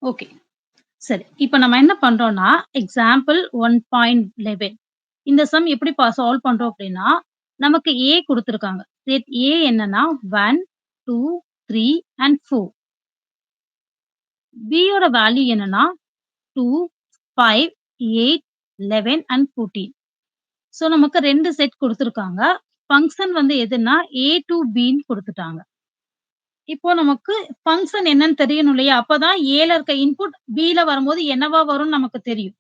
Okay. சரி. இப்ப நம்ம என்ன பண்றோம்னா, எக்ஸாம்பிள் 1.11 இந்த சம் எப்படி சால்வ் பண்றோம் அப்படின்னா, நமக்கு A குடுத்துருக்காங்க. செட் A என்னன்னா 1, 2, 3 அண்ட் 4. B யோட வேல்யூ என்னன்னா 2, 5, 8, 11 அண்ட் 14. ஸோ நமக்கு 2 செட் குடுத்துருக்காங்க. ஃபங்ஷன் வந்து எதுன்னா, A டூ Bன்னு குடுத்துட்டாங்க. இப்போ நமக்கு ஃபங்ஷன் என்னன்னு தெரியணும் இல்லையா? அப்பதான் Aல இருக்க இன்புட் Bல வரும்போது என்னவா வரும்னு நமக்கு தெரியும்.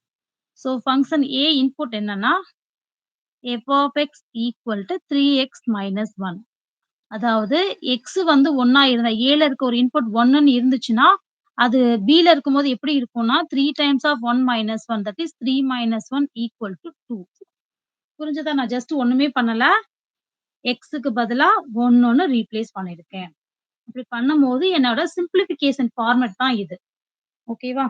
ஸோ ஃபங்ஷன் A இன்புட் என்னன்னா, f of x equal to 3x minus 1. அதாவது x வந்து 1 இருந்தா Aல இருக்க ஒரு இன்புட் 1ன்னு இருந்துச்சுன்னா, அது Bல இருக்கும்போது எப்படி இருக்கும்னா, 3 times of 1 minus 1 that is 3 minus 1 equal to 2. புரிஞ்சதா? நான் ஜஸ்ட் ஒண்ணுமே பண்ணல. xக்கு பதிலா 1ன்னு ரீப்ளேஸ் பண்ணியிருக்கேன். இப்படி பண்ணும்போது என்னோட சிம்ப்ளிஃபிகேஷன் ஃபார்மேட் தான் இது. ஓகேவா?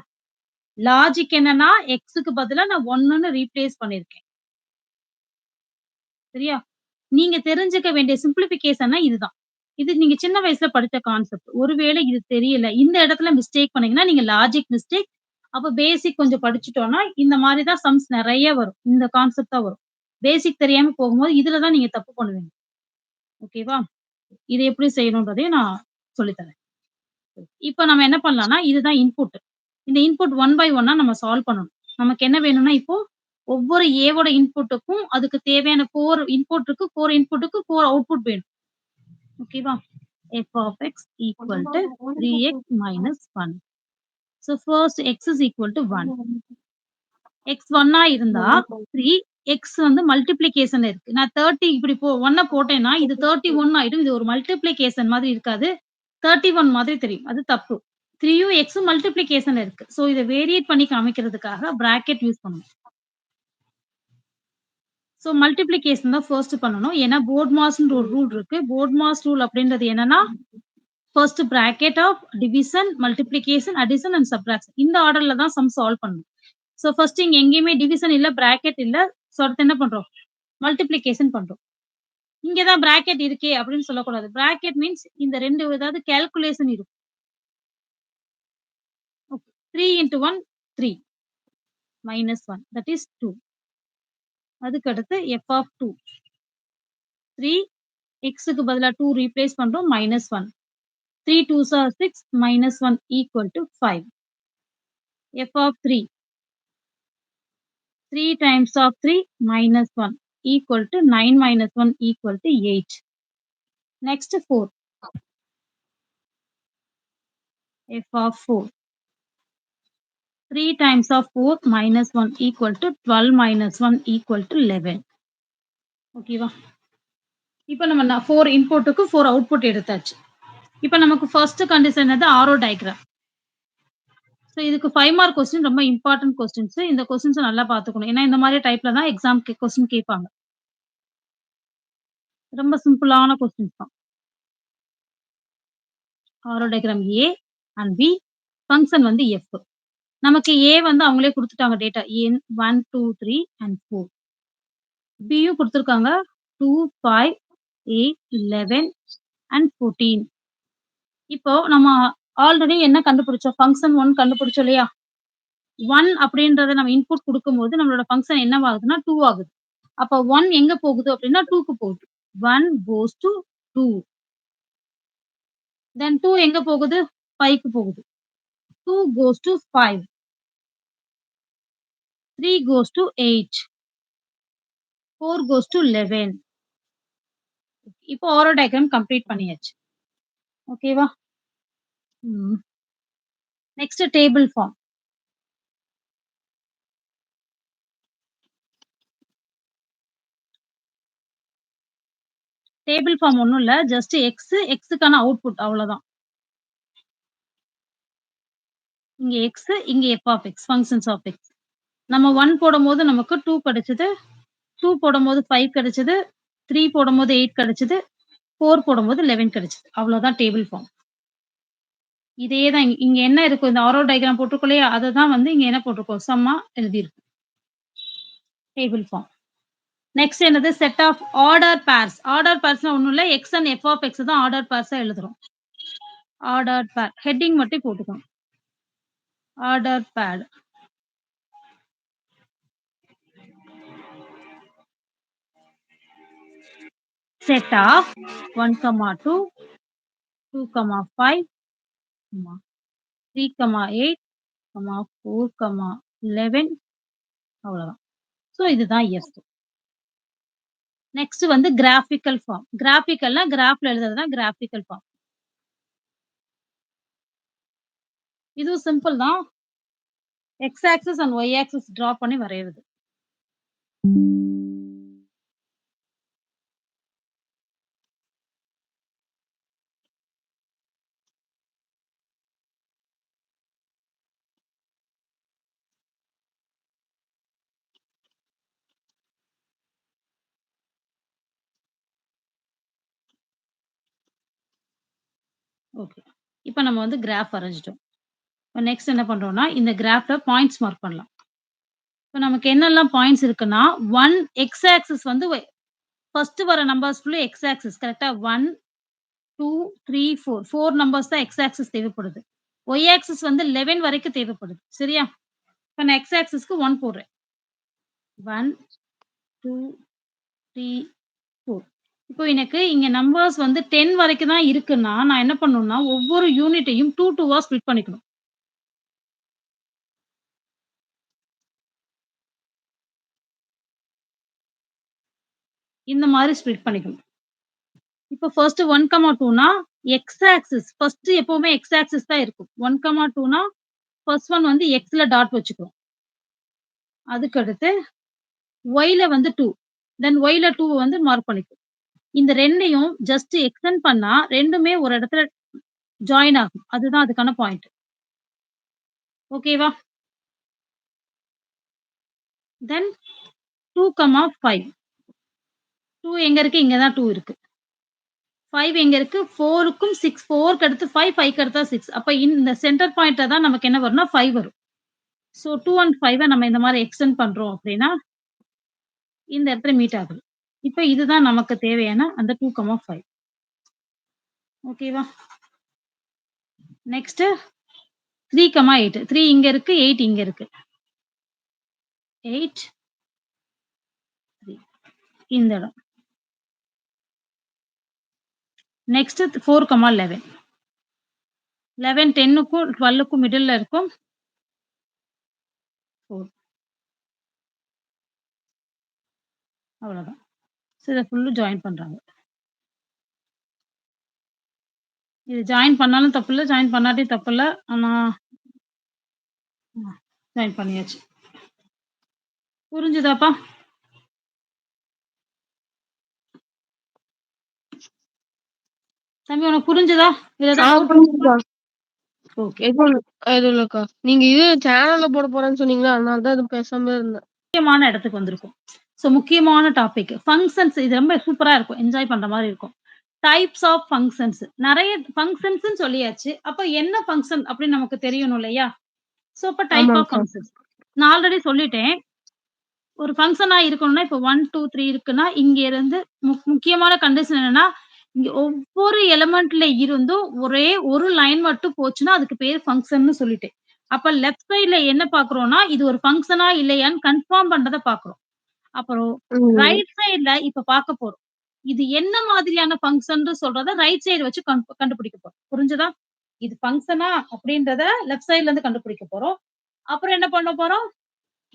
லாஜிக் என்னன்னா, எக்ஸ்க்கு பதிலா நான் 1ன்னு ரீப்ளேஸ் பண்ணியிருக்கேன். சரியா? நீங்க தெரிஞ்சுக்க வேண்டிய சிம்ப்ளிஃபிகேஷன்னா இதுதான். இது நீங்க சின்ன வயசுல படிச்ச கான்செப்ட். ஒருவேளை இது தெரியல, இந்த இடத்துல மிஸ்டேக் பண்ணீங்கன்னா, நீங்க லாஜிக் மிஸ்டேக், அப்ப பேசிக் கொஞ்சம் படிச்சுட்டோம்னா, இந்த மாரி தான் சம்ஸ் நெறைய வரும். இந்த கான்செப்ட் தான் வரும். பேசிக் தெரியாம போகும்போது, இதுல தான் நீங்க தப்பு பண்ணுவீங்க. ஓகேவா? இத எப்படி செய்யணும்ன்றதையும் நான் சொல்லி தரேன். இப்ப நம்ம என்ன பண்ணலாம்னா, இதுதான் இன்புட். இந்த இன்புட் ஒன் பை ஒன்னா நம்ம சால்வ் பண்ணணும். நமக்கு என்ன வேணும்னா, இப்போ ஒவ்வொரு ஏவோட இன்புட்டுக்கும் அதுக்கு தேவையான 4 இன்புட் இருக்கு. 4 இன்புட்க்கு 4 அவுட்புட் வேணும். ஓகேவா? f of x equal to 3x minus 1. So first x is equal to 1. x 1ஆ இருந்தா 3 x வந்து மல்டிப்ளிகேஷன்ல இருக்கு. நான் 30 இப்படி 1 போட்டேன்னா, இது 31 ஆயிடும். இது ஒரு மல்டிப்ளிகேஷன் மாதிரி இருக்காது. 31 மாதிரி தெரியும். அது தப்பு. 3யும் எக்ஸும் மல்டிப்ளிகேஷன்ல இருக்கு. ஸோ இத வேரியேட் பண்ணி காமிக்கிறதுக்காக பிராக்கெட் யூஸ் பண்ணணும். ஸோ மல்டிப்ளிகேஷன் தான் ஃபர்ஸ்ட் பண்ணணும். ஏன்னா போர்ட் மாஸ்ன்னு ஒரு ரூல் இருக்கு. போர்ட் மாஸ் ரூல் அப்படின்றது என்னன்னா, first bracket of division, multiplication, addition and subtraction. இந்த ஆர்டர்ல தான் சம் சால்வ் பண்ணணும். ஸோ ஃபர்ஸ்ட் இங்க எங்கேயுமே டிவிஷன் இல்ல, பிராக்கெட் இல்ல. ஸோ அடுத்து என்ன பண்றோம்? மல்டிப்ளிகேஷன் பண்றோம். இங்க தான் பிராக்கெட் இருக்கே அப்படின்னு சொல்லக்கூடாது. பிராக்கெட் மீன்ஸ் இந்த 2 ஏதாவது கால்குலேஷன் இருக்கும். 3 இன்டு 1 3 minus 1 that is 2. அதுக்கு அடுத்து f of 2 3 xக்கு பதிலா 2 ரீப்ளேஸ் பண்றோம் minus 1. 3 2s are 6 minus 1 equal to 5. f of 3 3 times of 3 minus 1 equal to 9 minus 1 equal to 8. Next 4. f of 4 3 times of 4 minus 1 equal to 12 minus 1 equal to 11. ஓகேவா? இப்ப நம்ம 4 இன்புட்க்கு 4 output எடுத்தாச்சு. இப்ப நமக்கு first condition என்னது? ஆரோ diagram. So இதுக்கு 5 mark question ரொம்ப important questions. இந்த கொஸ்டின்ஸ நல்லா பார்த்துக்கணும். ஏன்னா இந்த மாரி டைப்ல தான் எக்ஸாம்க்கு கொஸ்டின் கேட்பாங்க. ரொம்ப சிம்பிளான கொஸ்டின்ஸ் தான். Arrow diagram A and B. Function வந்து F. நமக்கு A வந்து அவங்களே குடுத்துட்டாங்க டேட்டா. எண் 1, 2, 3 அண்ட் 4. Bயும் குடுத்துருக்காங்க. 2, 5, 8, 11 அண்ட் 14. இப்போ நம்ம ஆல்ரெடி என்ன கண்டுபிடிச்சோம்? ஃபங்ஷன் 1 கண்டுபிடிச்சோம் இல்லையா? 1 அப்படின்றத நம்ம இன்புட் குடுக்கும்போது நம்மளோட ஃபங்ஷன் என்னவாகுதுன்னா 2 ஆகுது. அப்ப 1 எங்க போகுது அப்படின்னா 2க்கு போகுது. 1 goes to 2. தென் 2 எங்க போகுது? 5க்கு போகுது. 2 goes to 5. 3 goes to 8. 4 goes to 11. இப்போ ஆரோ டயகிராம் கம்ப்ளீட் பண்ணியாச்சு. ஓகேவா? ம். Next table form. Table form ஒண்ணும் இல்ல. ஜஸ்ட் எக்ஸ்க்கான அவுட்புட் அவ்வளோதான். இங்க எக்ஸ், இங்க F of X, functions of X. நம்ம 1 போடும்போது நமக்கு 2 கிடைச்சது. 2 போடும்போது 5 கிடைச்சது. 3 போடும்போது 8 கிடைச்சது. 4 போடும்போது 11 கிடைச்சது. அவ்வளோதான் டேபிள் ஃபார்ம். இதே தான் இங்க என்ன இருக்கும்? இந்த ஆரோ டயகிராம் போட்டிருக்கோம் இல்லையா? அததான் வந்து இங்க என்ன போட்டிருக்கோம்? சம்மா எழுதியிருக்கோம். Table form. நெக்ஸ்ட் என்னது? Set of order pairs. Order பேர்ஸ்னா ஒண்ணும் இல்ல. X and f of x தான் ஆர்டர் பேர்ஸா எழுதுறோம். ஆர்டர் பேர். ஹெட்டிங் மட்டும் போட்டுக்கணும். Order bad. செட் ஆஃப் 1, 2, 2, 5, 3, 8, 4, 11 அவ்வளோதான். ஸோ இதுதான் எஸ். நெக்ஸ்ட் வந்து கிராஃபிக்கல் ஃபார்ம். கிராஃபிக்கல்னா கிராஃப்ல எழுதுறது தான் கிராஃபிக்கல் ஃபார்ம். இதுவும் சிம்பிள் தான். X axis and Y axis draw பண்ணி வரையறது. ஓகே. இப்ப நம்ம வந்து கிராஃப் வரைஞ்சுட்டோம். இப்ப நெக்ஸ்ட் என்ன பண்றோம்னா, இந்த கிராஃப்ல பாயிண்ட்ஸ் மார்க் பண்ணலாம். இப்ப நமக்கு என்னெல்லாம் பாயிண்ட்ஸ் இருக்குன்னா, 1 எக்ஸ் ஆக்சிஸ் வந்து ஃபர்ஸ்ட் வர நம்பர்ஸ் ஃபுல்லா எக்ஸ் ஆக்சிஸ் கரெக்ட்டா? 1, 2, 3, 4 4 நம்பர்ஸ் தான் எக்ஸ் ஆக்சிஸ் தேவைப்படுது. ஒய் ஆக்சிஸ் வந்து 11 வரைக்கும் தேவைப்படுது. சரியா? இப்ப நான் எக்ஸ் ஆக்சிஸ்க்கு 1 போடுறேன். 1, 2, 3, 4. இப்போ எனக்கு இங்க நம்பர்ஸ் வந்து 10 வரைக்கும் தான் இருக்குன்னா, நான் என்ன பண்ணணும்னா, ஒவ்வொரு யூனிட்டையும் 2, 2வா ஸ்ப்ளிட் பண்ணிக்கணும். இந்த மாரி ஸ்ப்ளிட் பண்ணிக்கணும். இப்போ ஃபர்ஸ்ட் 1, 2னா எக்ஸ் ஆக்சிஸ் ஃபர்ஸ்ட் எப்பவுமே எக்ஸ் ஆக்சிஸ் தான் இருக்கும். 1, 2னா ஃபர்ஸ்ட் ஒன் வந்து எக்ஸ்ல டாட் வச்சுக்குறோம். அதுக்கடுத்து ஒய்ல வந்து 2 தென் ஒய்ல 2 வந்து மார்க் பண்ணிக்குவோம். இந்த 2யும் ஜஸ்ட் எக்ஸ்டெண்ட் பண்ணா 2மே ஒரு இடத்துல ஜாயின் ஆகும். அதுதான் அதுக்கான பாயிண்ட். ஓகேவா? தென் 2, 5. 2 எங்க இருக்கு? இங்க தான் 2 இருக்கு. 5 எங்க இருக்கு? 4க்கும் 6 4க்கு அடுத்து 5 5க்கு அடுத்தா 6. அப்ப இந்த சென்டர் பாயிண்ட்ல தான் நமக்கு என்ன வரும்னா 5 வரும். ஸோ 2 அண்ட் 5 நம்ம இந்த மாரி எக்ஸ்டெண்ட் பண்றோம் அப்டின்னா, இந்த இடத்துல மீட் ஆகுது. இப்ப இதுதான் நமக்கு தேவையான அந்த 2, 5. ஓகேவா? நெக்ஸ்ட் 3, 8. 3 இங்க இருக்கு. 8 இங்க இருக்கு. 8, 3 இந்த இடம். நெக்ஸ்ட் 4, 11. 11 10க்கும் 12க்கும் மிடில்ல இருக்கும். 4 அவ்வளோதான். ஸோ இத ஃபுல்லும் ஜாயின் பண்றாங்க. இது ஜாயின் பண்ணாலும் தப்பில்ல, ஜாயின் பண்ணாட்டியும் தப்பில்ல. ஆனா ஜாயின் பண்ணியாச்சு. புரிஞ்சுதாப்பா? தம்பி உனக்கு புரிஞ்சுதா? இதுல ஏதாவது டவுட் புரிஞ்சுதுக்கா. ஓகே. எதுவும் இல்லக்கா. நீங்க இது சேனல்ல போட போறேன்னு சொன்னீங்களா? அதனால தான் எதுவும் பேசாம இருந்தேன். முக்கியமான இடத்துக்கு வந்திருக்கோம். ஸோ முக்கியமான டாபிக். ஃபங்ஷன்ஸ் இது ரொம்ப சூப்பரா இருக்கும். என்ஜாய் பண்ற மாரி இருக்கும். Types of functions. நெறைய ஃபங்ஷன்ஸ்ன்னு சொல்லியாச்சு. அப்ப என்ன ஃபங்ஷன் அப்படின்னு நமக்கு தெரியணும் இல்லையா? ஸோ அப்ப டைப் ஆஃப் ஆமாங்க்கா. ஃபங்ஷன்ஸ். நான் ஆல்ரெடி சொல்லிட்டேன். ஒரு ஃபங்ஷனா இருக்கணும்னா, இப்ப 1, 2, 3 இருக்குன்னா, இங்க இருந்து முக்கியமான கண்டிஷன் என்னன்னா, இங்க ஒவ்வொரு எலிமெண்ட்ல இருந்தும் ஒரே ஒரு லைன் மட்டும் போச்சுன்னா, அதுக்கு பேரு ஃபங்ஷன்னு சொல்லிட்டேன். அப்ப லெஃப்ட் சைட்ல என்ன பார்க்குறோம்னா, இது ஒரு ஃபங்ஷனா இல்லையான்னு கன்ஃபார்ம் பண்றத பார்க்குறோம். அப்புறம் ம். ரைட் சைட்ல இப்ப பார்க்க போறோம். இது என்ன மாதிரியான ஃபங்ஷன்னு சொல்றத ரைட் சைடு வச்சு கண்டுபிடிக்க போறோம். புரிஞ்சதா? இது ஃபங்ஷனா அப்படின்றத லெஃப்ட் சைட்ல இருந்து கண்டுபிடிக்க போறோம். அப்புறம் என்ன பண்ண போறோம்?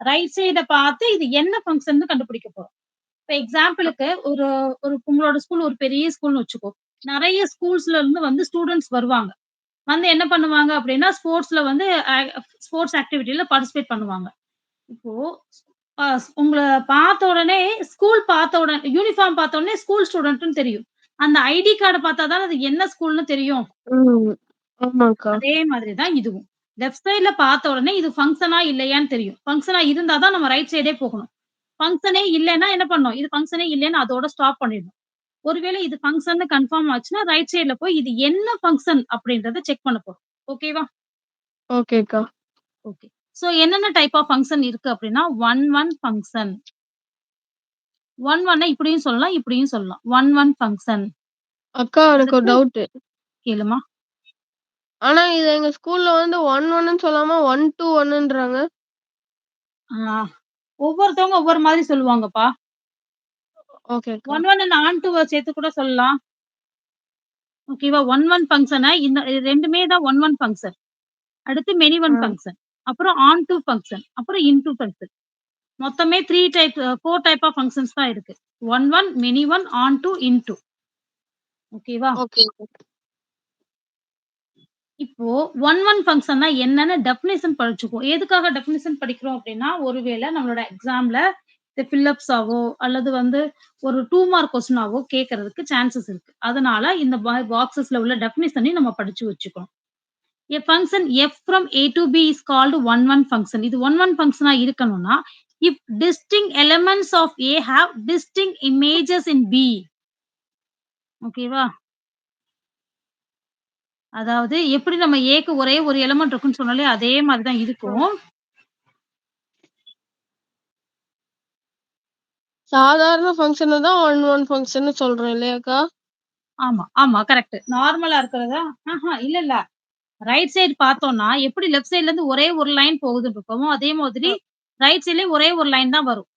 ரைட் சைட பார்த்து இது என்ன ஃபங்ஷன்னு கண்டுபிடிக்க போறோம். இப்ப எக்ஸாம்பிளுக்கு ஒரு ஒரு உங்களோட ஸ்கூல் ஒரு பெரிய ஸ்கூல்ன்னு வச்சுக்கோ. நெறைய ஸ்கூல்ஸ்ல இருந்து வந்து ஸ்டூடண்ட்ஸ் வருவாங்க. வந்து என்ன பண்ணுவாங்க அப்டின்னா, ஸ்போர்ட்ஸ்ல வந்து ஸ்போர்ட்ஸ் ஆக்டிவிட்டில பார்ட்டிசிபேட் பண்ணுவாங்க. இப்போ அ உங்கள பார்த்த உடனே ஸ்கூல் பார்த்த உடனே யூனிஃபார்ம் பார்த்த உடனே ஸ்கூல் ஸ்டூடண்ட்ன்னு தெரியும். அந்த ஐடி கார்ட பார்த்தா தானே அது என்ன ஸ்கூல்ன்னு தெரியும். ம். ஆமாங்க்கா. அதே மாதிரி தான் இதுவும். லெஃப்ட் சைட்ல பார்த்த உடனே இது ஃபங்ஷனா இல்லையான்னு தெரியும். ஃபங்ஷனா இருந்தா தான் நம்ம ரைட் சைடே போகணும். ஃபங்ஷனே இல்லன்னா என்ன பண்ணணும்? இது ஃபங்ஷனே இல்லன்னு அதோட ஸ்டாப் பண்ணிடணும். ஒருவேளை இது ஃபங்ஷன்னு கன்ஃபார்ம் ஆச்சுன்னா, ரைட் சைட்ல போய் இது என்ன ஃபங்ஷன் அப்படின்றத செக் பண்ண போறோம். ஓகேவா? ஓகேக்கா. ஓகே. ஸோ என்னென்ன டைப் ஆஃப் ஃபங்ஷன் இருக்கு அப்படின்னா, 1 1 ஃபங்ஷன். 1 1 இப்படியும் சொல்லலாம், இப்படியும் சொல்லலாம். 1 1 ஃபங்ஷன். அக்கா எனக்கு ஒரு அடுத்து டவுட்டு. கேளுமா. ஆனா இது எங்க ஸ்கூல்ல வந்து 1, 1ன்னு சொல்லாம 1, 2, 1ன்றாங்க. ஆ ஒவ்வொருத்தவங்க ஒவ்வொரு மாதிரி சொல்லுவாங்கப்பா. ஓகேக்கா. 1, 1 ஆன் டூவ சேர்த்து கூட சொல்லலாம். ஓகேவா? 1, 1 ஃபங்ஷன இந்த 2மே தான் 1, 1 ஃபங்ஷன். அடுத்து மெனி ஆ. One function. அப்புறம் ஆன் டூ ஃபங்ஷன். அப்புறம் இன் டூ ஃபங்ஷன். மொத்தமே 4 டைப் ஆஃப் ஃபங்ஷன்ஸ் தான் இருக்கு. 1, 1, many one, onto, into. ஓகேவா? ஓகேக்கா. இப்போ 1, 1 ஃபங்ஷன்னா என்னன்னு டெஃபினிஷன் படிச்சுக்குவோம். எதுக்காக டெஃபினிஷன் படிக்கிறோம் அப்டின்னா, ஒருவேள நம்மளோட எக்ஸாம்ல இந்த ஃபில்லப்ஸ் ஆவோ, அல்லது வந்து ஒரு 2 மார்க் கொஸ்டினாவோ கேட்கறதுக்கு சான்சஸ் இருக்கு. அதனால இந்த பாக்ஸஸ்ல உள்ள டெஃபினிஷனையும் நம்ம படிச்சு வச்சுக்கணும். A function f from A to B is called 1, 1 function. இது 1, 1 ஃபங்ஷனா இருக்கணும்னா, if distinct elements of A have distinct images in B. ஓகேவா? அதாவது எப்படி நம்ம Aக்கு ஒரே ஒரு எலிமெண்ட் இருக்குன்னு சொன்னாலே, அதே மாரி தான் ம். இருக்கும். சாதாரண ஃபங்ஷன தான் 1, 1 ஃபங்ஷன்னு சொல்றோம் இல்லையாக்கா? ஆமா, ஆமா. கரெக்ட். நார்மலா இருக்கிறதா இல்ல, இல்ல. ரைட் சைடு பார்த்தோம்னா, எப்படி லெஃப்ட் சைட்லருந்து ஒரே ஒரு லைன் போகுதுன்னு இருக்கமோ, அதே மாதிரி அ. ரைட் சைட்லயும் ஒரே ஒரு லைன் தான் வரும்.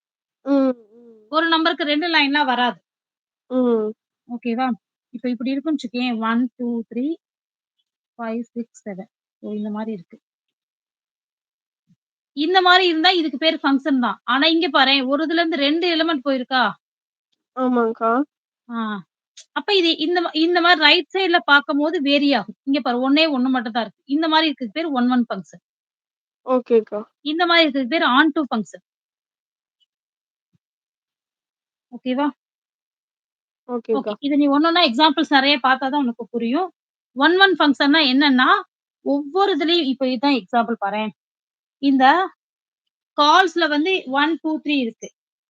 ம், ம். ஒரு நம்பருக்கு 2 லைன்லாம் வராது. ம். ஓகேவா? இப்ப இப்படி இருக்குன்னு வச்சுக்கயேன். 1, 2, 3, 5, 6, 7. இந்த மாரி இருக்கு. இந்த மாரி இருந்தா இதுக்கு பேரு ஃபங்ஷன் தான். ஆனா இங்க பாரேன், ஒரு இதுலருந்து 2 எலிமெண்ட் போயிருக்கா? ஆமாங்க்கா. ஆ. அப்ப இது இந்த மாரி ரைட் சைட்ல பார்க்கும்போது வேரி ஆகும். இங்க பாரு ஒண்ணே 1 மட்டும் தான் இருக்கு. இந்த மாரி இருக்கிறதுக்கு பேரு 1, 1 ஃபங்ஷன். ஓகேக்கா. இந்த மாரி இருக்கிறதுக்கு பேரு ஆன் டூ ஃபங்ஷன். ஓகேவா? ஓகே. ஓகேக்கா. இத நீ ஒண்ணொன்னா எக்ஸாம்பிள்ஸ் நெறைய பார்த்தா தான் உனக்கு புரியும். 1, 1 ஃபங்ஷன்னா என்னன்னா, ஒவ்வொரு இதுலயும் இப்ப இதான் எக்ஸாம்பிள் பாரேன். இந்த கால்ஸ்ல வந்து 1, 2, 3 இருக்கு.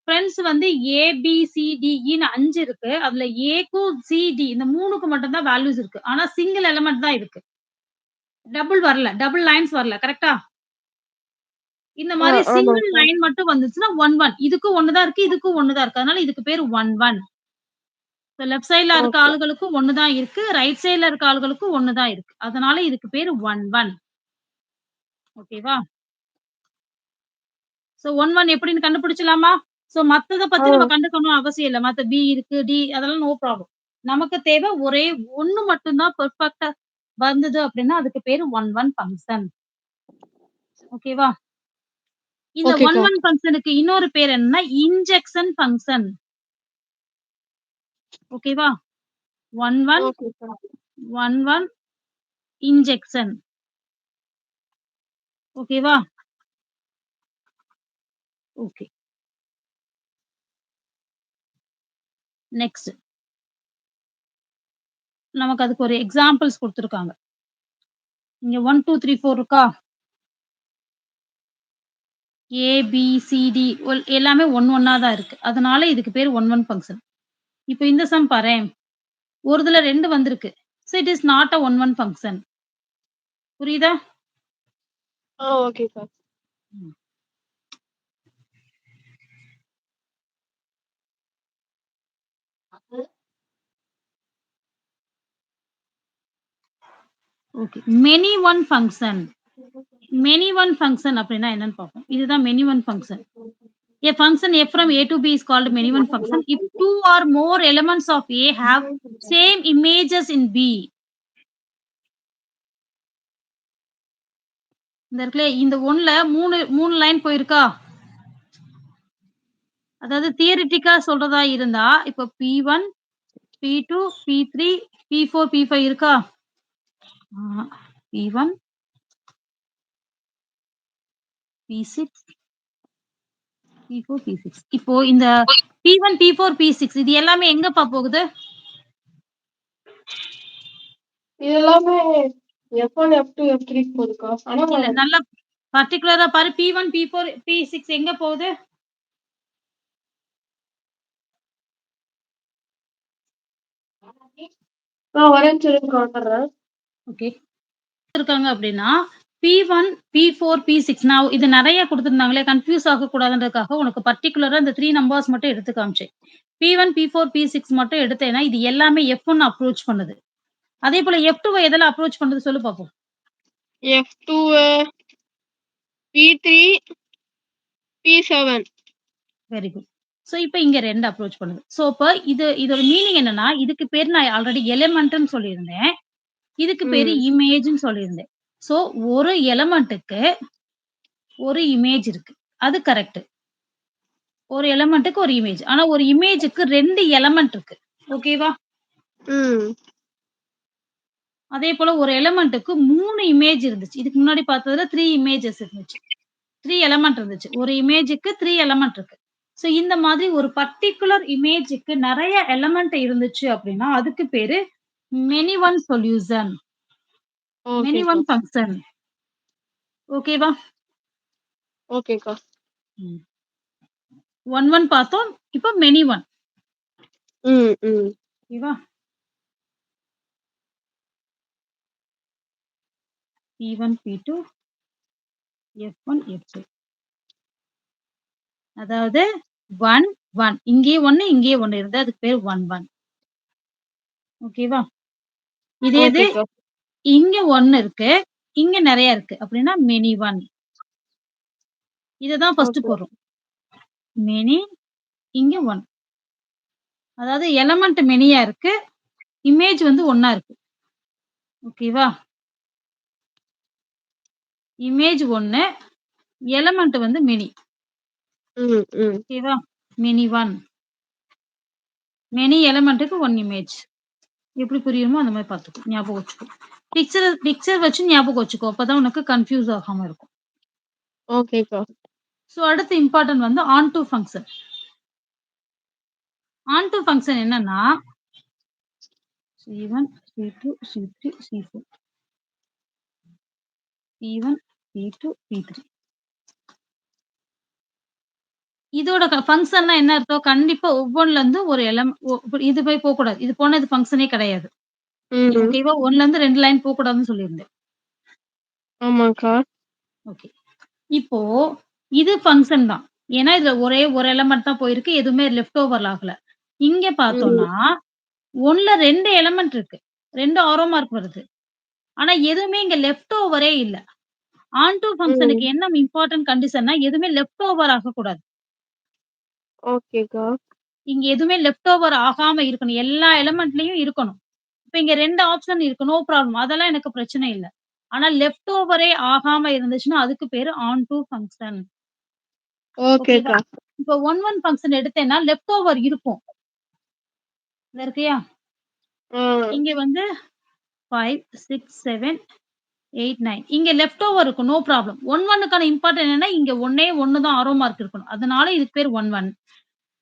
ஃபிரெண்ட்ஸ் வந்து ஏ, பி, சி, டி, ஈன்னு 5 இருக்கு. அதுல ஏக்கும், சி, டி இந்த 3க்கு மட்டும் தான் வேல்யூஸ் இருக்கு. ஆனா சிங்கிள் எலிமெண்ட் தான் இருக்கு. டபுள் வரல. டபுள் லைன்ஸ் வரல. கரெக்ட்டா? இந்த மாரி சிங்கிள் ஆமாங்க்கா. லைன் மட்டும் வந்துச்சுன்னா 1, 1. இதுக்கும் 1 தான் இருக்கு. இதுக்கும் 1 தான் இருக்கு. அதனால இதுக்கு பேரு 1, 1. இப்ப லெஃப்ட் சைட்ல இருக்க ஓகே. ஆளுகளுக்கும் 1 தான் இருக்கு. ரைட் சைட்ல இருக்க ஆளுகளுக்கும் 1 தான் இருக்கு. அதனால இதுக்கு பேரு 1, 1. ஓகேவா? சோ 1, 1 எப்படின்னு கண்டுபிடிச்சலாமா? சோ மத்தத ஆ. பத்தி நம்ம கண்டுக்கணும்னு அவசியம் இல்ல. மத்த பி இருக்கு, டி அதெல்லாம் நோ ப்ராப்ளம். நமக்கு தேவை ஒரே 1 மட்டும் தான் பெர்ஃபெக்ட்டா வந்தது அப்படின்னா, அதுக்கு பேரு 1, 1 ஃபங்ஷன். ஓகேவா? இந்த 1, ஓகேக்கா. 1 ஃபங்ஷனுக்கு இன்னொரு பேர் என்னன்னா, இன்ஜெக்ஷன் ஃபங்ஷன். ஓகேவா? 1, 1, ஓகேக்கா. 1, 1 இன்ஜெக்ஷன். ஓகேவா? ஓகே. நெக்ஸ்ட். நமக்கு அதுக்கு ஒரு எக்ஸாம்பிள்ஸ் குடுத்துருக்காங்க. இங்க 1, 2, 3, 4 இருக்கா? ஏ, பி, சி, டி எல்லாமே 1, 1 தான் இருக்கு. அதனால இதுக்கு பேரு 1, 1 ஃபங்ஷன். இப்ப இந்த சம் பாரேன். ஒரு இதுல 2 வந்திருக்கு. So it is not a 1, 1 function. புரியுதா? ஓகேக்கா. ம். Okay. Many one function. Many one function அப்படின்னா என்னன்னு பார்ப்போம். இதுதான் many one function. A function f from A to B is called many one function if two or more elements of A have same images in B. இந்த இருக்குல்ல இந்த 1ல 3 line போயிருக்கா? அதாவது தியரிட்டிக்கா சொல்றதா இருந்தா, இப்ப P1, P2, P3, P4, P5 இருக்கா? P1, P6, P4, P6. இப்போ இந்த P1, P4, P6 இது எல்லாமே எங்கப்பா போகுது? இது எல்லாமே F1, F2, F3க்கு போகுதுக்கா. ஆனா இல்ல நல்லா பர்ட்டிகுலரா பாரு P1, P4, P6 எங்க போகுது? ஒரே நிமிஷம் இருங்கக்கா வந்துடுறேன். ஓகே. இருக்காங்க அப்படின்னா, P1, P4, P6 நான் இது நெறைய குடுத்திருந்தாங்களே கன்ஃப்யூஸ் ஆகக்கூடாதுன்றதுக்காக உனக்கு பர்ட்டிகுலரா இந்த 3 நம்பர்ஸ் மட்டும் எடுத்து காமிச்சேன். P1, P4, P6 மட்டும் எடுத்தேன்னா, இது எல்லாமே F1 அப்ரோச் பண்ணுது. அதேபோல F2வ எதுல அப்ரோச் பண்ணுது சொல்லு பாப்போம். F2 P3 P7. Very good. So இப்ப இங்க 2 அப்ரோச் பண்ணுது. ஸோ இப்ப இதோட மீனிங் என்னன்னா, இதுக்கு பேரு நான் ஆல்ரெடி எலிமெண்ட்ன்னு சொல்லியிருந்தேன். இதுக்கு பேரு ம். இமேஜ்ன்னு சொல்லியிருந்தேன். ஸோ ஒரு எலமெண்ட்டுக்கு ஒரு இமேஜ் இருக்கு. அது கரெக்ட். ஒரு எலமெண்ட்டுக்கு ஒரு இமேஜ். ஆனா ஒரு இமேஜ்க்கு 2 எலமெண்ட் இருக்கு. ஓகேவா? ம். அதே போல ஒரு எலமெண்ட்டுக்கு 3 இமேஜ் இருந்துச்சு. இதுக்கு முன்னாடி பார்த்ததுல 3 இமேஜஸ் இருந்துச்சு. 3 எலமெண்ட் இருந்துச்சு. ஒரு இமேஜ்க்கு 3 எலமெண்ட் இருக்கு. ஸோ இந்த மாதிரி ஒரு பர்ட்டிகுலர் இமேஜ்க்கு நெறைய எலமெண்ட் இருந்துச்சு அப்டின்னா, அதுக்கு பேரு மெனி ஒன் சொல்யூஷன். மெனி ஓகேக்கா. One function. ஓகேவா? ஓகேக்கா. ம். 1, 1 பார்த்தோம். இப்ப மெனி ஒன். ம். ம். ஓகேவா? P1, P2, F1, F2. அதாவது 1, 1. இங்கேயே 1, இங்கேயே 1 இருந்தா அதுக்கு பேரு 1, 1. ஓகேவா? இதே இது ஓகேக்கா. இங்க 1 இருக்கு. இங்க நெறைய இருக்கு. அப்டின்னா மெனி ஒன். இத தான் ஃபர்ஸ்ட் ஓகே. போடுறோம். மெனி இங்க 1. அதாவது எலமெண்ட் மெனியா இருக்கு. இமேஜ் வந்து 1 இருக்கு. ஓகேவா? இமேஜ் 1, எலமெண்ட் வந்து மெனி. ம். ம். ஓகேவா? Many one. மெனி எலமெண்ட்க்கு 1 இமேஜ். எப்படி புரியுமோ அந்த மாரி பார்த்துக்கோ. ஞாபகம் வச்சுக்கோ. பிக்சர் வச்சு ஞாபகம் வச்சுக்கோ. அப்பதான் உனக்கு கன்ஃப்யூஸ் ஆகாம இருக்கும். ஓகேக்கா. ஸோ அடுத்து இம்பார்ட்டன்ட் வந்து onto function. Onto function என்னன்னா C1, C2, C3, C4. P1, P2, P3. இதோட ஃபங்ஷன்னா என்ன அர்த்தம்? கண்டிப்பா ஒவ்வொன்லருந்து ஒரு இது போய் போக்கூடாது. இது போனா இது ஃபங்ஷனே கிடையாது. ம். ஓகேவா? 1லருந்து 2 லைன் போக்கூடாதுன்னு சொல்லியிருந்தேன். ஆமாக்கா. ஓகே. இப்போ இது ஃபங்ஷன் தான். ஏன்னா, இதுல ஒரே ஒரு எலமெண்ட் தான் போயிருக்கு. எதுவுமே லெஃப்ட் ஓவர் ஆகல. இங்க ம். பார்த்தோம்னா, 1ல 2 எலமெண்ட் இருக்கு. 2 ஆரோ மார்க் வருது. ஆனா, எதுவுமே இங்க லெஃப்ட் ஓவரே இல்ல. ஆன் டூ ம். ஃபங்ஷனுக்கு என்ன இம்பார்ட்டன்ட் கண்டிஷன்னா, எதுவுமே லெஃப்ட் ஓவர் ஆகக்கூடாது. ஓகேக்கா. இங்க எதுவுமே லெஃப்ட் ஓவர் ஆகாம இருக்கணும். எல்லா எலமெண்ட்லயும் இருக்கணும். இப்ப இங்க 2 ஆப்ஷன் இருக்கு. No problem. அதெல்லாம் எனக்கு பிரச்சனை இல்ல. ஆனா லெஃப்ட் ஓவரே ஆகாம இருந்துச்சுன்னா, அதுக்கு பேரு ஆன் டூ ஃபங்ஷன். ஓகேவா? ஓகேக்கா. இப்போ 1, 1 ஃபங்ஷன் எடுத்தேன்னா, லெஃப்ட் ஓவர் இருக்கும். இந்த இருக்கியா? ஆ. இங்க வந்து 5, 6, 7, 8, 9. இங்க லெஃப்ட் ஓவர் இருக்கும். No problem. 1, 1க்கான இம்பார்ட்டன்ட் என்னன்னா, இங்க 1 தான் ஆரோ மார்க் இருக்கணும். அதனால இதுக்கு பேர் 1, 1.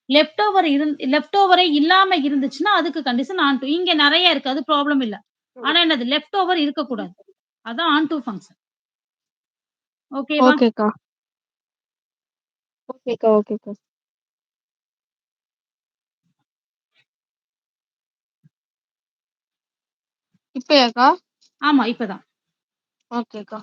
லெஃப்ட் ஓவரே இல்லாம இருந்துச்சுன்னா, அதுக்கு கண்டிஷன் ஆன் டூ. இங்க நெறைய இருக்கு. அது ப்ராப்ளம் இல்ல. ஆனா என்னது லெஃப்ட் ஓவர் இருக்கக்கூடாது. அதான் ஆன் டூ ஃபங்ஷன். ஓகேவா? ஓகேக்கா. ஓகேக்கா. ஓகேக்கா. இப்பயாக்கா? ஆமா. இப்பதான். ஓகேக்கா.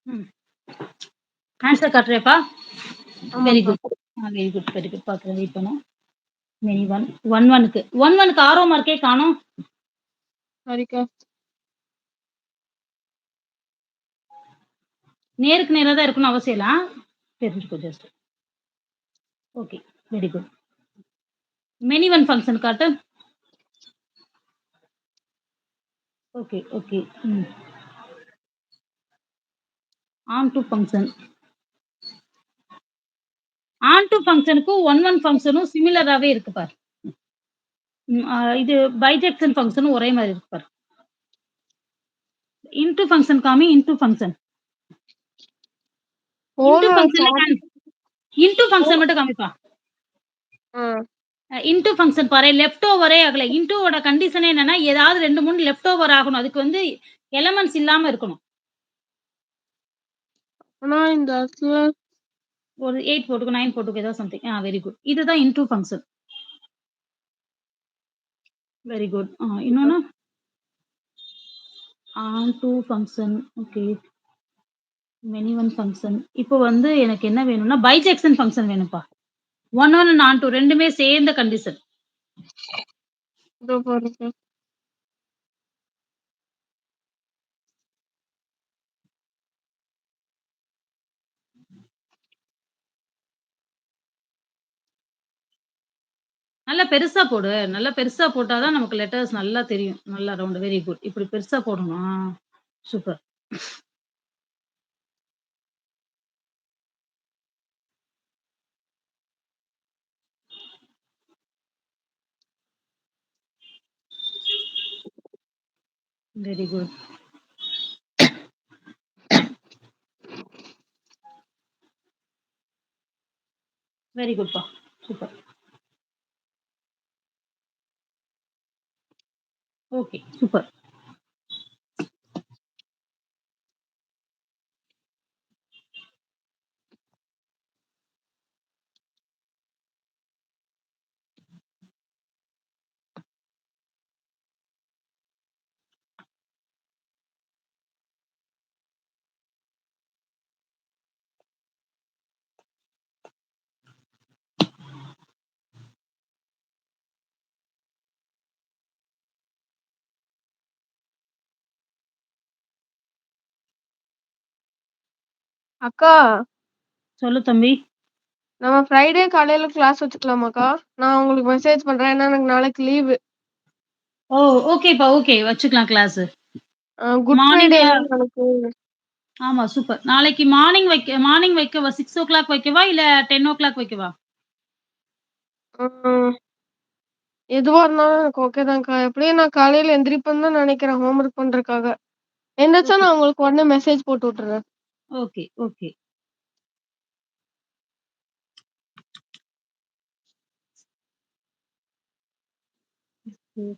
ம். ஆன்ஸர் காட்டுறியாப்பா? வெரி ஆமாக்கா. Good. Very good, very good. பாக்குறேன் வெயிட் பண்ணு. மெனி 1, 1 1க்கு ஆரோ மார்க்கே காணோம். சரிக்கா. நேருக்கு நேரா தான் இருக்கணும்னு அவசியம் இல்ல. தெரிஞ்சுக்கோ just. Okay. Very good. Many 1 function காட்டு. Okay, okay. ம். Onto function. Onto ஃபங்ஷனுக்கும் 1 ஃபங்ஷனும் சிமிலராவே இருக்கு பாரு. இது பைஜெக்ஷன் ஃபங்ஷனும் ஒரே மாரி இருக்கு பாரு. இன்டூ ஃபங்ஷன் காமி, இன்டூ ஃபங்ஷன். இன்டூ ஃபோன ஃபங்ஷன்ல சார்ஜ் இன்டூ ஃபோன் ஃபங்ஷன் மட்டும் காமிப்பா. ஆ. இன்டூ ஃபங்ஷன் பாரு. லெஃப்ட் ஓவரே ஆகல. இன்டூவோட கண்டிஷனே என்னன்னா, ஏதாவது 2, 3 லெஃப்ட் ஓவர் ஆகணும். அதுக்கு வந்து எலமெண்ட்ஸ் இல்லாம இருக்கணும். ஆனா இந்த இடத்துல ஒரு 8 போட்டுக்கோ, 9 போட்டுக்கோ ஏதோ சம்திங். Very good. இதுதான் இன்டூ ஃபங்ஷன். Very good. இன்னொன்னு? Onto function. Okay. Many 1 function. இப்போ வந்து எனக்கு என்ன வேணும்னா, பைஜெக்ஷன் ஃபங்ஷன் வேணும்ப்பா. 1 அண்ட் ஆன் டூ 2மே சேர்ந்த கண்டிஷன். இதோ பாருங்க. நல்லா பெருசா போடு. நல்லா பெருசா போட்டா தான் நமக்கு லெட்டர்ஸ் நல்லா தெரியும். நல்லா ரவுண்டு. Very good. இப்படி பெருசா போடணும். சூப்பர். Very good. வெரி குட்ப்பா. சூப்பர். ஓகே. சூப்பர். அக்கா, சொல்லு தம்பி. நம்ம ஃப்ரைடே காலையில கிளாஸ் வச்சுக்கலாமாக்கா? நான் உங்களுக்கு மெசேஜ் பண்றேன். ஏன்னா எனக்கு நாளைக்கு லீவு. ஓ! ஓகேப்பா. ஓகே. வச்சுக்கலாம் கிளாஸு. குட் மார்னிங் ஃப்ரைடேல நாளைக்கு. ஆமா சூப்பர். நாளைக்கு மார்னிங் வைக்கவா? 6:00 வைக்கவா? இல்ல 10:00 வைக்கவா? ம். எதுவா இருந்தாலும் எனக்கு ஓகே தான்க்கா. எப்படியும் நான் காலையில எந்திரிப்பேன்னு தான் நெனைக்கிறேன் ஹோம் ஒர்க் பண்றதுக்காக. எந்திரிச்சா ஓகே, நான் உங்களுக்கு உடனே மெசேஜ் போட்டு விட்டுர்றேன். Okay, okay. ம்.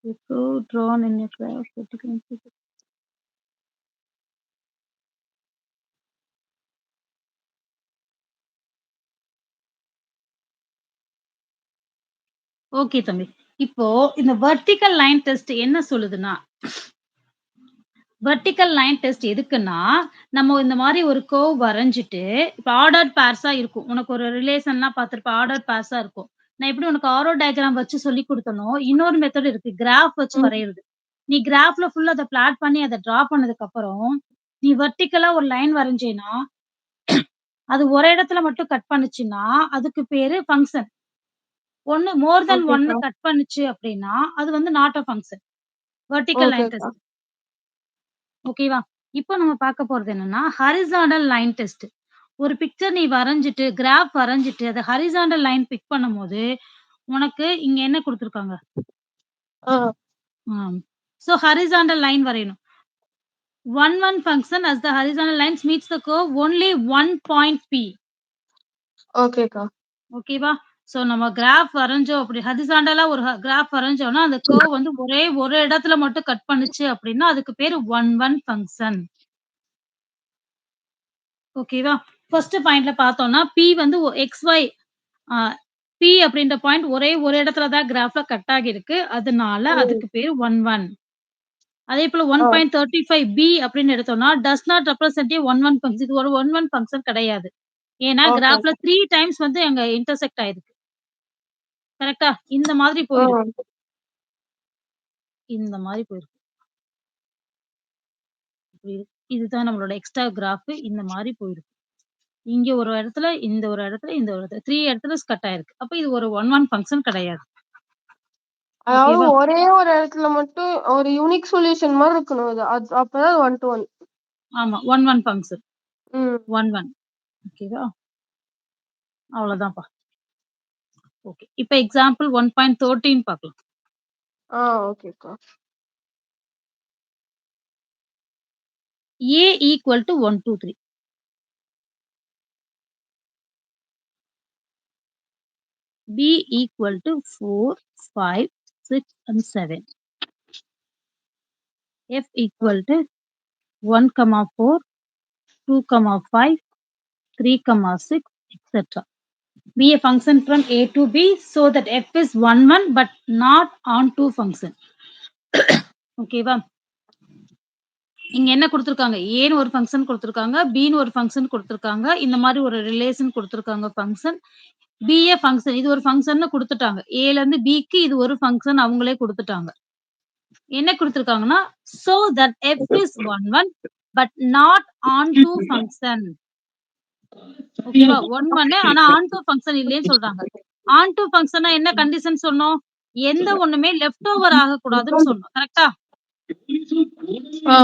Echo drawn in a graph particular. Okay தம்பி. இப்போ இந்த வெர்டிகல் லைன் டெஸ்ட் என்ன சொல்லுதுன்னா, வெர்டிகல் லைன் டெஸ்ட் எதுக்குன்னா, நம்ம இந்த மாரி ஒரு கர்வ் வரைஞ்சுட்டு, இப்ப ஆர்டர்ட் பேர்ஸா இருக்கும். உனக்கு ஒரு ரிலேஷன்லாம் பார்த்திருப்ப. ஆர்டர்ட் பேர்ஸா இருக்கும். நான் எப்படி உனக்கு ஆரோ டயகிராம் வச்சு சொல்லிக் குடுத்தனோ, இன்னொரு மெத்தட் இருக்கு. கிராஃப் வச்சு ம். வரையறது. நீ கிராஃப்ல ஃபுல்லா அத பிளாட் பண்ணி அத டிரா பண்ணதுக்கப்புறம், நீ வெர்டிகலா ஒரு லைன் வரைஞ்சேன்னா, அது ஒரு இடத்துல மட்டும் கட் பண்ணுச்சுன்னா, அதுக்கு பேரு ஃபங்ஷன். ஒண்ணு மோர் தென் 1 ஓகேக்கா. கட் பண்ணுச்சு அப்படின்னா, அது வந்து not a function. Vertical line ஓகேக்கா. டெஸ்ட். ஓகேவா? இப்போ நம்ம பார்க்க போறது என்னன்னா, ஹாரிசான்டல் லைன் டெஸ்ட். ஒரு பிக்சர் நீ வரைஞ்சுட்டு, கிராஃப் வரைஞ்சுட்டு, அத ஹாரிசான்டல் லைன் பிக் பண்ணும்போது, உனக்கு இங்க என்ன குடுத்துருக்காங்க? ஆ. ஆம். ஸோ ஹாரிசான்டல் லைன் வரையணும். 1 function as the horizontal lines meets the curve only one point P. ஓகேக்கா. ஓகேவா? ஸோ நம்ம கிராஃப் வரைஞ்சோம் அப்படி ஹாரிசான்டலா ஒரு கிராஃப் வரைஞ்சோம்னா, அந்த கர்வ் வந்து ஒரே ஒரு இடத்துல மட்டும் கட் பண்ணுச்சு அப்படின்னா, அதுக்கு பேரு 1 ஃபங்ஷன். ஓகேவா? ஃபர்ஸ்ட் பாயிண்ட்ல பார்த்தோம்னா, P வந்து XY அ P அப்படின்ற பாயிண்ட் ஒரே ஒரு இடத்துல தான் கிராஃப்ல கட் ஆகியிருக்கு. அதனால ம். அதுக்கு பேரு 1. அதேபோல ஆ. 1.35 அப்படின்னு எடுத்தோம்னா, does not represent A 1 function. இது ஒரு 1 ஃபங்ஷன் கிடையாது. ஏன்னா கிராஃப்ல ஓகேக்கா. 3 டைம்ஸ் வந்து அங்க இன்டர்செக்ட் ஆயிருக்கு. கரெக்ட்டா? இந்த மாதிரி ஆ. போயிருக்கு. இந்த மாரி போயிருக்கு. இப்படி இருக்கு. இதுதான் நம்மளோட எக்ஸ்ட்ரா கிராஃப். இந்த மாரி போயிருக்கு. இங்க ஒரு இடத்துல, இந்த ஒரு இடத்துல, இந்த ஒரு இடத்துல 3 இடத்துல கட் ஆயிருக்கு. அப்ப இது ஒரு 1 ஃபங்ஷன் கிடையாது. அதாவது ஓகேவா? ஒரே ஒரு இடத்துல மட்டும் ஒரு யூனிக் சொல்யூஷன் மாரி இருக்கணும் இது. அப்பதான் 1 to 1. ஆமா. 1 ஃபங்ஷன். ம். 1 ஓகேவா? அவ்வளோதான்ப்பா. ஓகே. இப்ப எக்ஸாம்பிள் 1.13 பார்க்கலாம். ஆ ஓகேக்கா. A equal to 1, 2, 3. B equal to 4, 5, 6 and 7. F equal to 1, 4, 2, 5, 3, 6, etc. Be a function from A to B so that F is 1, 1 but not onto function. ஓகேவா? இங்க என்ன குடுத்துருக்காங்க? ஏன்னு ஒரு ஃபங்ஷன் குடுத்துருக்காங்க. பின்னு ஒரு ஃபங்ஷன் குடுத்துருக்காங்க. இந்த மாரி ஒரு ரிலேஷன் குடுத்துருக்காங்க ஃபங்ஷன். BA function. இது ஒரு ஃபங்ஷன்னு குடுத்துட்டாங்க. ஏலருந்து பிக்கு இது ஒரு ஃபங்ஷன் அவங்களே குடுத்துட்டாங்க. என்ன குடுத்துருக்காங்கன்னா, "so that f is 1, 1 but not onto function." ஓகேவா? 1, 1 ஆனா ஆன்டூ ஃபங்ஷன் இல்லைன்னு சொல்றாங்க. ஆன்டூ ஃபங்ஷன்னா என்ன கண்டிஷன் சொன்னோம்? எந்த ஒண்ணுமே லெஃப்ட் ஓவர் ஆகக்கூடாதுன்னு சொன்னோம். கரெக்ட்டா? ஆ.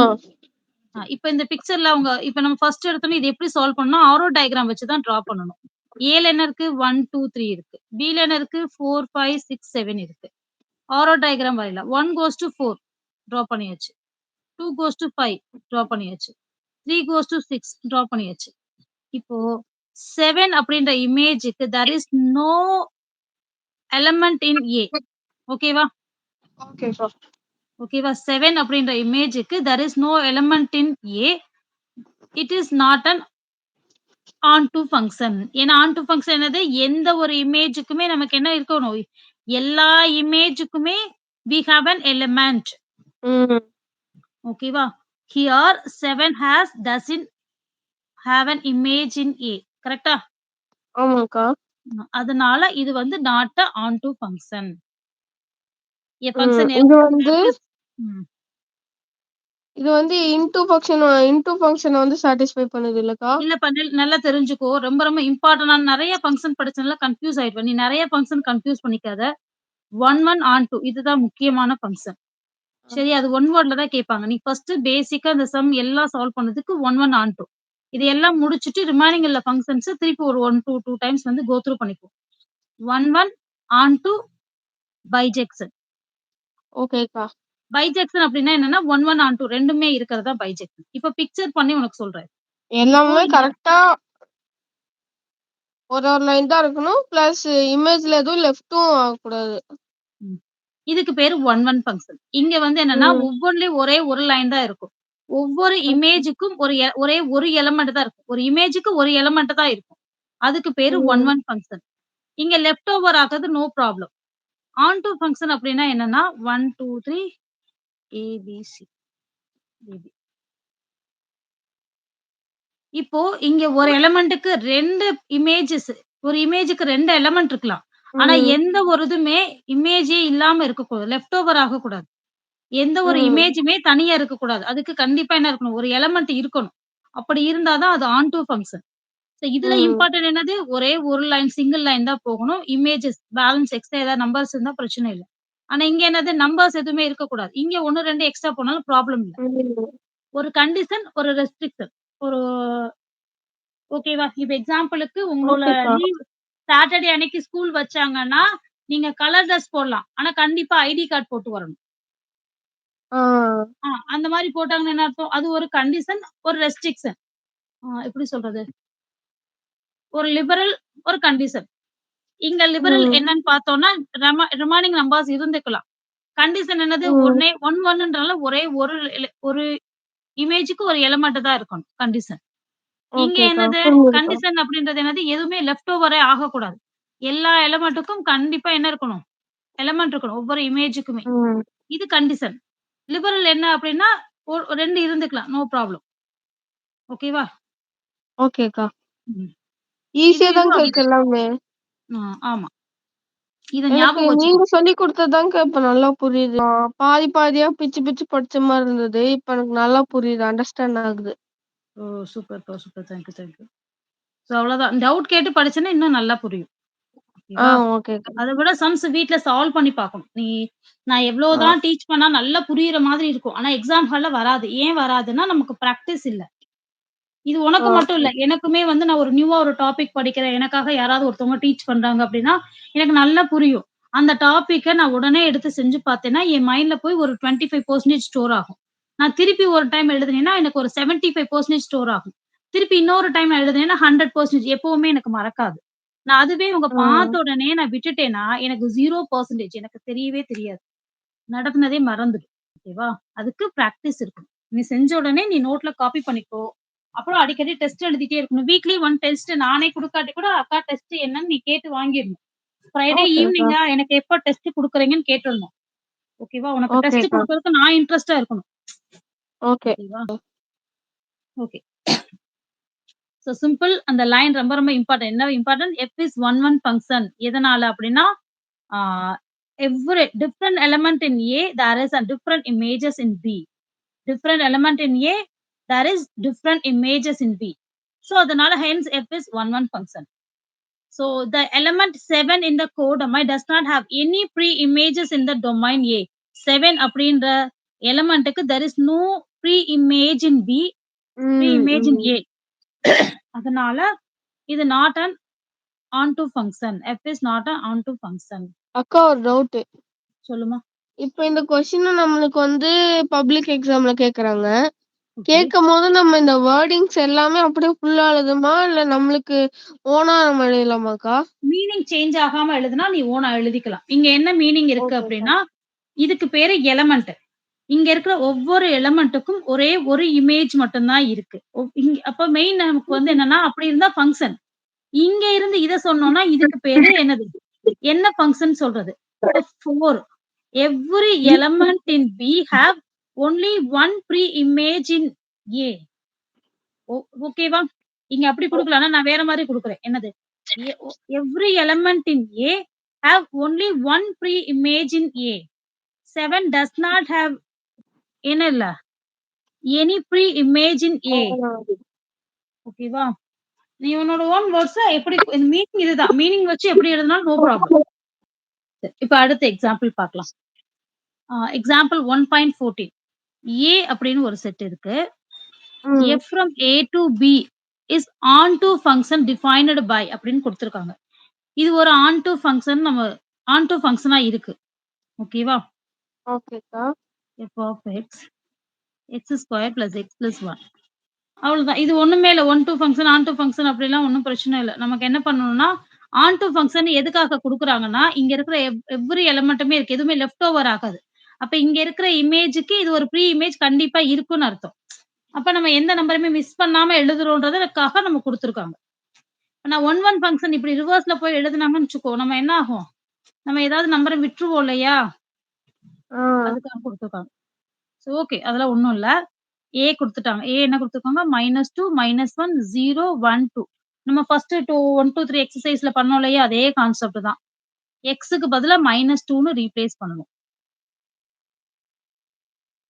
இப்ப இந்த பிக்சர்ல அவங்க இப்ப நம்ம ஃபர்ஸ்ட் எடுத்தோனே இது எப்படி சால்வ் பண்ணணும்? ஆரோ டயகிராம் வச்சு தான் டிரா பண்ணணும். ஏல என்ன இருக்கு? 1, 2, 3 இருக்கு. பில என்ன இருக்கு? 4, 5, 6, 7 இருக்கு. ஆரோ டயகிராம் வரையலாம். 1 கோஸ் டூ 4 டிரா பண்ணியாச்சு. 2 கோஸ் டூ 5 டிரா பண்ணியாச்சு. 3 கோஸ் டூ 6 டிரா பண்ணியாச்சு. இப்போ 7 அப்படின்ற இமேஜ்க்கு there is no element in A. ஓகேவா? ஓகேக்கா. ஓகேவா? 7 அப்படின்ற இமேஜ்க்கு there is no element in A. It is not an onto function. ஏன்னா ஆன்டூ ஃபங்ஷன் என்னது? எந்த ஒரு இமேஜ்க்குமே நமக்கு என்ன இருக்கணும்? எல்லா இமேஜ்க்குமே வி ஹேவ் அன் எலிமெண்ட். ம். ஓகேவா? Here 7 டஸ்ன்ட் have an image in ஏ. கரெக்ட்டா? ஆமாக்கா. அதனால இது வந்து நாட் அ ஆன்டூ ஃபங்ஷன். எ ம். ஃபங்ஷன் இது வந்து எஃப் இஸ் ம். இது வந்து இன்டூ ஃபங்ஷன வந்து சாட்டிஸ்ஃபை பண்ணுது இல்லக்கா? இல்ல பன்னீல் நல்லா தெரிஞ்சுக்கோ. ரொம்ப ரொம்ப இம்பார்ட்டன்ட். நான் நெறைய ஃபங்ஷன் படிச்சனால கன்ஃப்யூஸ் ஆயிடுவ. நீ நெறைய ஃபங்ஷன் கன்ஃப்யூஸ் பண்ணிக்காத. 1, 1 ஆன் 2 இதுதான் முக்கியமான ஃபங்ஷன். சரி, அது ஒன் வேர்ட்ல தான் கேட்பாங்க. நீ ஃபர்ஸ்ட்டு பேசிக்கா இந்த சம் எல்லாம் சால்வ் பண்ணதுக்கு 1, 1 ஆன் 2. இது எல்லாம் முடிச்சுட்டு ரிமைனிங் உள்ள ஃபங்ஷன்ஸ் திருப்பி ஒரு 1, 2 டைம்ஸ் வந்து கோ த்ரூ பண்ணிக்கோ. 1, 1 ஆன் 2 பைஜெக்ஷன். ஓகேக்கா. பைஜெக்ஷன் அப்டின்னா என்னன்னா 1, 1 ஆன் 2 2மே இருக்கிறது தான் பைஜெக்ஷன். இப்ப பிக்சர் பண்ணி உனக்கு சொல்றேன். இப்போ எல்லாமே இந்த கரெக்ட்டா ஒரு லைன் தான் இருக்கணும். பிளஸ் இமேஜ்ல எதுவும் லெஃப்ட்டும் ஆகக்கூடாது. ம். இதுக்கு பேரு 1, 1 ஃபங்ஷன். இங்க வந்து என்னன்னா ம். ஒவ்வொன்லயும் ஒரே ஒரு லைன் தான் இருக்கும். ஒவ்வொரு இமேஜ்க்கும் ஒரே ஒரு எலமெண்ட் தான் இருக்கும். ஒரு இமேஜ்க்கு ஒரு எலமெண்ட் தான் இருக்கும். அதுக்கு பேரு 1, ம். 1 ஃபங்ஷன். இங்க லெஃப்ட் ஓவர் ஆகுறது no problem. Onto function அப்டின்னா என்னன்னா 1, 2, 3 ஏபிசி ஏபி. இப்போ இங்க ஒரு எலமெண்ட்க்கு 2 இமேஜஸ் ஒரு இமேஜ்க்கு 2 எலமெண்ட் இருக்கலாம். ஆனா ம். எந்த ஒரு இதுமே இமேஜே இல்லாம இருக்கக்கூடாது. லெஃப்ட் ஓவர் ஆகக்கூடாது. எந்த ஒரு ம். இமேஜுமே தனியா இருக்கக்கூடாது. அதுக்கு கண்டிப்பா என்ன இருக்கணும்? ஒரு எலமெண்ட் இருக்கணும். அப்படி இருந்தா தான் அது ஆன் டூ ஃபங்ஷன். இதுல ம். இம்பார்ட்டன்ட் என்னது? ஒரே ஒரு லைன் சிங்கிள் லைன் தான் போகணும். இமேஜஸ் பேலன்ஸ் எக்ஸ்ட்ரா ஏதாவது நம்பர்ஸ் இருந்தா பிரச்சனை இல்ல. ஆனா இங்க என்னது? நம்பர்ஸ் எதுவுமே இருக்கக்கூடாது. இங்க 1, 2 எக்ஸ்ட்ரா போனாலும் ப்ராப்ளம் இல்ல. ம். ஒரு கண்டிஷன், ஒரு ரெஸ்ட்ரிக்ஷன். ஒரு ஓகேவா? இப்ப எக்ஸாம்பிளுக்கு உங்களோட ஓகேக்கா. லீவ் சாட்டர்டே அன்னைக்கு ஸ்கூல் வச்சாங்கன்னா, நீங்க கலர் ட்ரெஸ் போடலாம். ஆனா கண்டிப்பா ஐடி கார்ட் போட்டு வரணும். ஆ. அந்த மாரி போட்டாங்கன்னா என்ன அர்த்தம்? அது ஒரு கண்டிஷன், ஒரு ரெஸ்ட்ரிக்ஷன். எப்படி சொல்றது? ஒரு லிபரல், ஒரு கண்டிஷன். இங்க லிபரல் ம். என்னன்னு பார்த்தோம்னா, ரிமைனிங் நம்பர்ஸ் இருந்துக்கலாம். கண்டிஷன் என்னது? ம். ஒண்ணே 1, 1ன்றனால ஒரே ஒரு இமேஜ்க்கு ஒரு எலிமெண்ட் தான் இருக்கணும் கண்டிஷன். இங்க ஓகேக்கா. என்னது? புரியுதுக்கா. கண்டிஷன் அப்படின்றது என்னது? எதுவுமே லெஃப்ட் ஓவரே ஆகக்கூடாது. எல்லா எலிமெண்ட்டுக்கும் கண்டிப்பா என்ன இருக்கணும்? எலிமெண்ட் இருக்கணும். ஒவ்வொரு இமேஜ்க்குமே. ம். இது கண்டிஷன். லிபரல் என்ன அப்டின்னா, 2 இருந்துக்கலாம். No problem. ஓகேவா? ஓகேக்கா. ம். ஈஸியா இதுவும் தான்க்கா இருக்கு அப்படிதான். எல்லாமே. ஆமா. இத எனக்கு ஞாபகம் நீங்க வச்சுக்கணும். சொல்லிக் குடுத்ததுதான்க்கா இப்ப நல்லா புரியுது. பாதி பாதியா பிச்சு பிச்சு படிச்ச மாரி இருந்தது. இப்ப எனக்கு நல்லா புரியுது. அண்டர்ஸ்டாண்ட் ஆகுது. ஓ! சூப்பர்ப்பா, super. Thank you, thank you. So அவ்வளோதான். டவுட் கேட்டு படிச்சேன்னா இன்னும் நல்லா புரியும். ஆ ஓகேவா? ஓகேக்கா. அத விட சம்ஸ் வீட்ல சால்வ் பண்ணி பார்க்கணும். நான் எவ்ளோ ஆ தான் டீச் பண்ணா நல்லா புரியிற மாதிரி இருக்கும். ஆனா எக்ஸாம் ஹால்ல வராது. ஏன் வராதுன்னா, நமக்கு பிராக்டிஸ் இல்ல. இது உனக்கு மட்டும் ஓகே. இல்ல. எனக்குமே வந்து நான் ஒரு நியூவா ஒரு டாபிக் படிக்கிறேன். எனக்காக யாராவது ஒருத்தவங்க டீச் பண்றாங்க அப்டின்னா, எனக்கு நல்லா புரியும். அந்த டாபிக்க நான் உடனே எடுத்து செஞ்சு பார்த்தேன்னா, என் மைண்ட்ல போய் ஒரு 25% ஸ்டோர் ஆகும். நான் திருப்பி ஒரு டைம் எழுதுனேன்னா, எனக்கு ஒரு 75% ஸ்டோர் ஆகும். திருப்பி இன்னொரு டைம் எழுதுனேன்னா 100% எப்பவுமே எனக்கு மறக்காது. நான் அதுவே இவங்க ஆ பார்த்த உடனே நான் விட்டுட்டேன்னா, எனக்கு 0% எனக்கு தெரியவே தெரியாது. நடத்துனதே மறந்துடும். ஓகேவா? அதுக்கு பிராக்டிஸ் இருக்கணும். நீ செஞ்ச உடனே நீ நோட்ல காப்பி பண்ணிக்கோ. அப்புறம் அடிக்கடி டெஸ்ட் எழுதிட்டே இருக்கணும். வீக்லி 1 டெஸ்ட் நானே குடுக்காட்டி கூட, அக்கா டெஸ்ட் என்னன்னு நீ கேட்டு வாங்கிரணும். ஃப்ரைடே ஓகேக்கா. ஈவினிங்கா எனக்கு எப்ப டெஸ்ட் குடுக்குறீங்கன்னு கேட்டுறணும். ஓகேவா? உனக்கு டெஸ்ட் ஓகேக்கா. குடுக்குறதுக்கு நான் இன்ட்ரெஸ்ட்டா இருக்கணும். ஓகே. ஓகேவா? ஓகே. ஸோ சிம்பிள் அந்த லைன் ரொம்ப ரொம்ப இம்பார்டன்ட். என்ன important? F is one function. எதனால அப்டின்னா, ah every different element in A, there is a different images in B. Different element in A, there is different images in B. So அதனால hence F is one function. So the element 7 in the codomain does not have any pre-images in the domain A. 7 அப்படின்ற elementக்கு there is no pre-image in B, ம், pre-image in ம். A. அதனால இது not an onto function. F is not an onto function. அக்கா ஒரு doubt. சொல்லுமா? இப்ப இந்த கொஸ்டின நம்மளுக்கு பப்ளிக் எக்ஸாம்ல கேக்குறாங்க. ஓகே. கேட்கும்போது நம்ம இந்த வேர்டிங்ஸ் எல்லாமே அப்படியே ஃபுல்லா எழுதணுமா? இல்ல நம்மளுக்கு ஓனா நம்ம எழுதலாமாக்கா? மீனிங் சேஞ்ச் ஆகாம எழுதுனா நீ ஓனா எழுதிக்கலாம். இங்க என்ன மீனிங் இருக்கு ஓகேக்கா. அப்படின்னா, இதுக்கு பேரு எலமெண்ட். இங்க இருக்கிற ஒவ்வொரு எலமென்ட்டுக்கும் ஒரே ஒரு இமேஜ் மட்டும் தான் இருக்கு. அப்ப மெயின் நமக்கு வந்து என்னன்னா, அப்படி இருந்தா ஃபங்ஷன். இங்க இருந்து இத சொன்னோம்னா, இதுக்கு பேரு என்னது? என்ன ஃபங்ஷன் சொல்றது? இப்ப 4 every element in B have only one pre image in A. ஓகேவா? இங்க அப்படி குடுக்கல. ஆனா நான் வேற மாரி குடுக்குறேன். என்னது? Every element in A have only one pre image in A. 7 does not have என்ன இல்ல? எனி ப்ரீ இமேஜ் இன் ஆ. ஏ. ஓகேவா? நீ உன்னோட ஓன் வேர்ட்ஸ்ல எப்படி மீனிங் இதுதான். மீனிங் வச்சு எப்படி எழுதினாலும் நோ ப்ராப்ளம். இப்ப அடுத்த எக்ஸாம்பிள் பார்க்கலாம். எக்ஸாம்பிள் 1.14 ஏ அப்படின்னு ஒரு செட் இருக்கு. ம். F from A to B is onto function defined by அப்படின்னு குடுத்துருக்காங்க. இது ஒரு onto function onto ஃபங்ஷனா இருக்கு. ஓகேவா? ஓகேக்கா. F of x square plus x plus 1. அவ்வளவுதான். இது ஒண்ணுமே இல்ல. Onto function, onto function அப்படிலாம் ஒண்ணும் பிரச்சனை இல்ல. நமக்கு என்ன பண்ணணும்னா, ஆன் டூ ஃபங்ஷன் எதுக்காக குடுக்குறாங்கன்னா, இங்க இருக்கிற எவ்ரி எலிமெண்ட்டுமே இருக்கு. எதுவுமே லெஃப்ட் ஓவர் ஆகாது. அப்ப இங்க இருக்கிற இமேஜ்க்கு இது ஒரு ப்ரீ இமேஜ் கண்டிப்பா இருக்குன்னு அர்த்தம். அப்ப நம்ம எந்த நம்பருமே மிஸ் பண்ணாம எழுதுறோன்றதுக்காக நம்ம குடுத்துருக்காங்க. நான் ஒன் ஃபங்ஷன் இப்படி ரிவர்ஸ்ல போய் எழுதுனாங்கன்னு வச்சுக்கோ, நம்ம என்ன ஆகும்? நம்ம ஏதாவது நம்பர விட்டுருவோம் இல்லையா? ஆ. அதுக்காக குடுத்துருக்காங்க. So okay. அதெல்லாம் ஒண்ணும் இல்ல. ஏ குடுத்துட்டாங்க. ஏ என்ன குடுத்துருக்காங்க? -2, -1, 0, 1, 2. நம்ம ஃபர்ஸ்ட் 1, 2, 3 எக்ஸர்சைஸ்ல பண்ணோம் இல்லையா? அதே கான்செப்ட் தான். எக்ஸ்க்கு பதிலா -2ன்னு ரீப்ளேஸ் பண்ணணும்.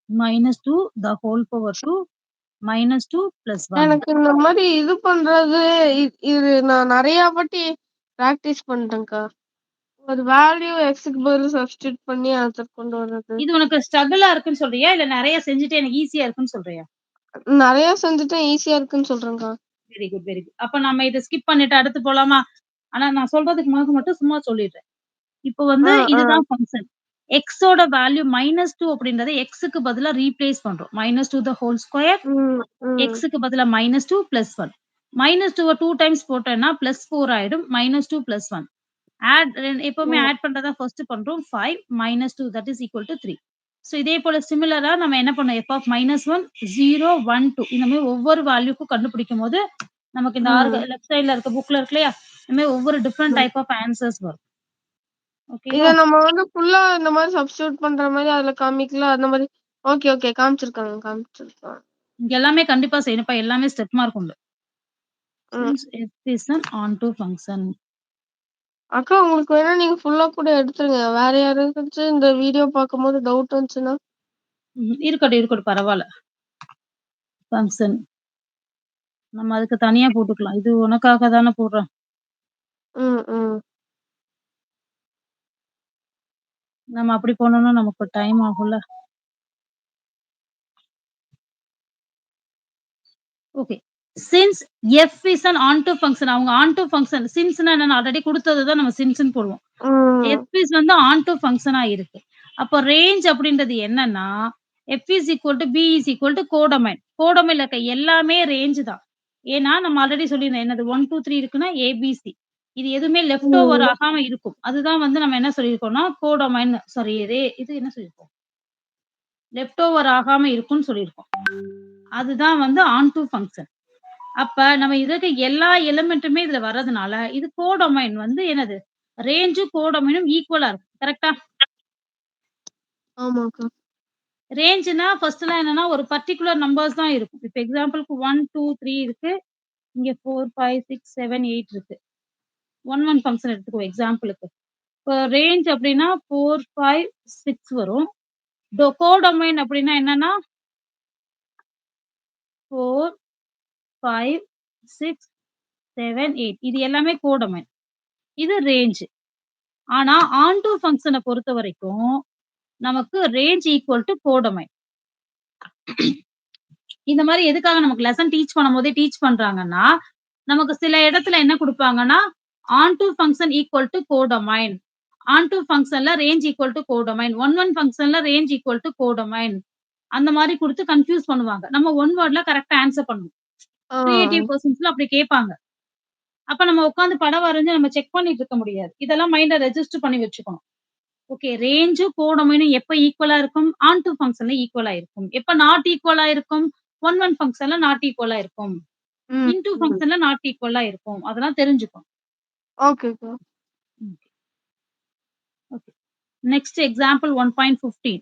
-2 த ஹோல் பவர் 2 -2 + 1. எனக்கு இந்த மாரி இது பண்றது இது நான் நெறைய வாட்டி பிராக்டிஸ் பண்ணிட்டேன்க்கா. ஒரு வேல்யூ எக்ஸ்க்கு பதிலா சப்ஸ்டிட்யூட் பண்ணி ஆன்சர் கொண்டு வர்றது. இது உனக்கு ஸ்ட்ரகிளா இருக்குன்னு சொல்றியா? இல்ல நெறைய செஞ்சுட்டு எனக்கு ஈஸியா இருக்குன்னு சொல்றியா? நெறைய செஞ்சுட்டேன் ஈஸியா இருக்குன்னு சொல்றேன்க்கா. Very good, very good. அப்ப நம்ம இத ஸ்கிப் பண்ணிட்டு அடுத்து போலாமா? ஆனா நான் சொல்றதுக்கு முன்னாடி மட்டும் சும்மா சொல்லிடுறேன். இப்போ ஆ, வந்து ஆ. இதுதான் ஃபங்ஷன். எக்ஸோட வேல்யூ -2 அப்படின்றத எக்ஸ்க்கு பதிலா ரீப்ளேஸ் பண்றோம். -2 த ஹோல் ஸ்கொயர் ம், ம். எக்ஸ்க்கு பதிலா -2 + 1. -2வ 2 டைம்ஸ் போட்டேன்னா +4 ஆயிடும். -2 + 1. எப்பவுமே ம். ஆட் பண்றதா ஃபர்ஸ்ட் பண்றோம். 5 -2 that is equal to 3. So இதே போல சிமிலரா நம்ம என்ன பண்ணோம்? எஃப் ஆஃப் -1, 0, 1, 2 இந்த மாரி ஒவ்வொரு வேல்யூக்கும் கண்டுபிடிக்கும்போது, நமக்கு இந்த ம். லெஃப்ட் சைட்ல இருக்க புக்ல இருக்கு இல்லையா? இந்த மாரி ஒவ்வொரு டிஃபரண்ட் ம். டைப் ஆஃப் ஆன்சர்ஸ் வரும். இத ஓகேவா? நம்ம ஃபுல்லா இந்த மாரி சப்ஸ்டிட்யூட் பண்ற மாரி அதுல காமிக்கல அந்த மாரி ஓகே, ஓகே. காமிச்சிருக்காங்க. இங்க எல்லாமே கண்டிப்பா செய்யணும்ப்பா. எல்லாமே ஸ்டெப் மார்க் உண்டு. ம். Since f is an onto function. அக்கா உங்களுக்கு வேணா நீங்க ஃபுல்லா கூட எடுத்துருங்க. வேற யாருக்காச்சும் இந்த வீடியோ பார்க்கும்போது டவுட் வந்துச்சுன்னா? இருக்கட்டும் பரவால்ல. ஃபங்ஷன். நம்ம அதுக்கு தனியா போட்டுக்கலாம். இது உனக்காக தானே போடுறேன். ம். நம்ம அப்படி போனோம்னா நமக்கு டைம் ஆகும்ல. Okay. Since f is an onto function. அவங்க onto function. சின்ஸ்னா என்னன்னு ஆல்ரெடி குடுத்தது தான் நம்ம சின்ஸ்ன்னு போடுவோம். ம். f is வந்து onto ஃபங்ஷனா இருக்கு. அப்போ ரேஞ்ச் அப்படின்றது என்னன்னா, f is equal to b is equal to codomain. கோடமைன்ல இருக்க எல்லாமே ரேஞ்ச் தான். ஏன்னா, நம்ம ஆல்ரெடி சொல்லியிருந்தோம். என்னது 1, 2, 3 இருக்குன்னா ஏபிசி. இது எதுவுமே லெஃப்ட் ஓவர் ம். ஆகாம இருக்கும். அதுதான் வந்து நம்ம என்ன சொல்லியிருக்கோம்னா, கோடமைன் சாரி இது என்ன சொல்லியிருக்கோம்? லெஃப்ட் ஓவர் ஆகாம இருக்கும்னு சொல்லியிருக்கோம். அதுதான் வந்து ஆன்டூ ஃபங்ஷன். அப்ப நம்ம இருக்க எல்லா எலிமெண்ட்டுமே இதுல வர்றதுனால, இது கோடொமைன் வந்து என்னது? ரேஞ்சும் கோடொமைனும் ஈக்குவலா இருக்கும். கரெக்ட்டா? ஆமாக்கா. ரேஞ்சுன்னா ஃபர்ஸ்ட்லாம் என்னன்னா, ஒரு பர்ட்டிகுலர் நம்பர்ஸ் தான் இருக்கும். இப்ப எக்ஸாம்பிள்க்கு 1, 2, 3 இருக்கு. இங்க 4, 5, 6, 7, 8 இருக்கு. 1, 1 ஃபங்ஷன் எடுத்துக்குவோம் எக்ஸாம்பிளுக்கு. இப்போ ரேஞ்ச் அப்டின்னா 4, 5, 6 வரும். கோடொமைன் அப்டின்னா என்னன்னா 4, 5, 6, 7, 8 இது எல்லாமே கோடொமைன். இது ரேஞ்ச். ஆனா, ஆன்டூ ஃபங்ஷன பொறுத்தவரைக்கும், நமக்கு ரேஞ்ச் ஈக்குவல் டூ கோடொமைன். இந்த மாரி எதுக்காக நமக்கு லெசன் டீச் பண்ணும்போதே டீச் பண்றாங்கன்னா, நமக்கு சில இடத்துல என்ன குடுப்பாங்கன்னா, onto function equal to codomain. Onto ஃபங்ஷன்ல ரேஞ்ச் ஈக்குவல் டூ கோடொமைன். 1, 1 ஃபங்ஷன்ல ரேஞ்ச் ஈக்குவல் டூ கோடொமைன். அந்த மாரி குடுத்து கன்ஃப்யூஸ் பண்ணுவாங்க. நம்ம ஒன் வேர்ட்ல கரெக்ட்டா ஆன்ஸர் பண்ணணும். ஆ. கிரியேட்டிவ் பெர்சன்ஸ்ல அப்படி கேட்பாங்க. அப்ப நம்ம உட்கார்ந்து படம் வரைஞ்சு நம்ம செக் பண்ணிட்டு இருக்க முடியாது. இதெல்லாம் மைண்ட்ல ரெஜிஸ்டர் பண்ணி வச்சுக்கணும். ஓகே. ரேஞ்சும் கோடொமைனும் எப்ப ஈக்குவலா இருக்கும்? ஆன்டூ ஃபங்ஷன்ல ஈக்குவலா இருக்கும். எப்ப நாட் ஈக்குவலா இருக்கும்? 1, 1 ஃபங்ஷன்ல நாட் ஈக்குவலா இருக்கும். இன்டூ ம். ஃபங்ஷன்ல நாட் ஈக்குவலா இருக்கும். அதெல்லாம் தெரிஞ்சுக்கணும். ஓகேக்கா. ம். Okay. Next example 1.15.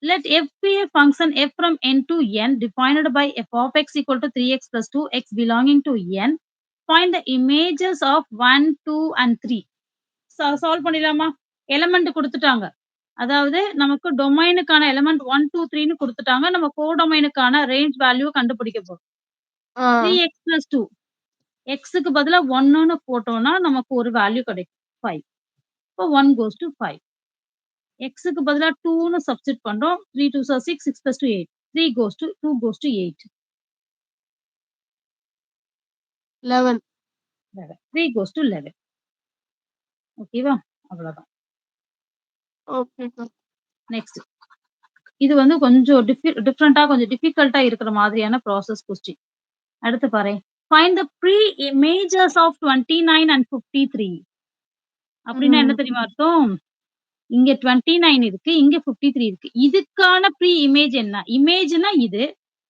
Let f be a function f from n to n defined by f of x equal to 3x plus 2x belonging to n. Find the images of 1, 2 and 3. Solve பண்ணிடலாமா? Element குடுத்துட்டாங்க. அதாவது நமக்கு டொமைனுக்கான element 1, 2, 3ன்னு குடுத்துட்டாங்க. நம்ம கோடொமைனுக்கான range value கண்டுபிடிக்க போறோம். ஆ. 3x + 2 எக்ஸ்க்கு பதிலா 1ன்னு போட்டோம்னா, நமக்கு ஒரு வேல்யூ கிடைக்கும். 5. இப்போ 1 கோஸ் டூ 5. எக்ஸ்க்கு பதிலா 2ன்னு சப்ஸ்டிட்யூட் பண்றோம். 3 2s are 6, 6 + 2 8. 3 cos two 2 cos two 8. 11. 11. 3 cos two 11. ஓகேவா? அவ்வளோதான். ஓகேக்கா. நெக்ஸ்ட். இது வந்து கொஞ்சம் டிஃபரெண்ட்டா கொஞ்சம் டிஃபிகல்ட்டா இருக்கிற மாதிரியான ப்ராசஸ் கொஸ்டின். அடுத்து பாரேன். Find the pre images of 29 and 53. அப்படின்னா என்ன ம். தெரியுமா அர்த்தம்? இங்க 29 இருக்கு. இங்க 53 இருக்கு. இதுக்கான ப்ரீ இமேஜ் என்ன? இமேஜ்னா இது.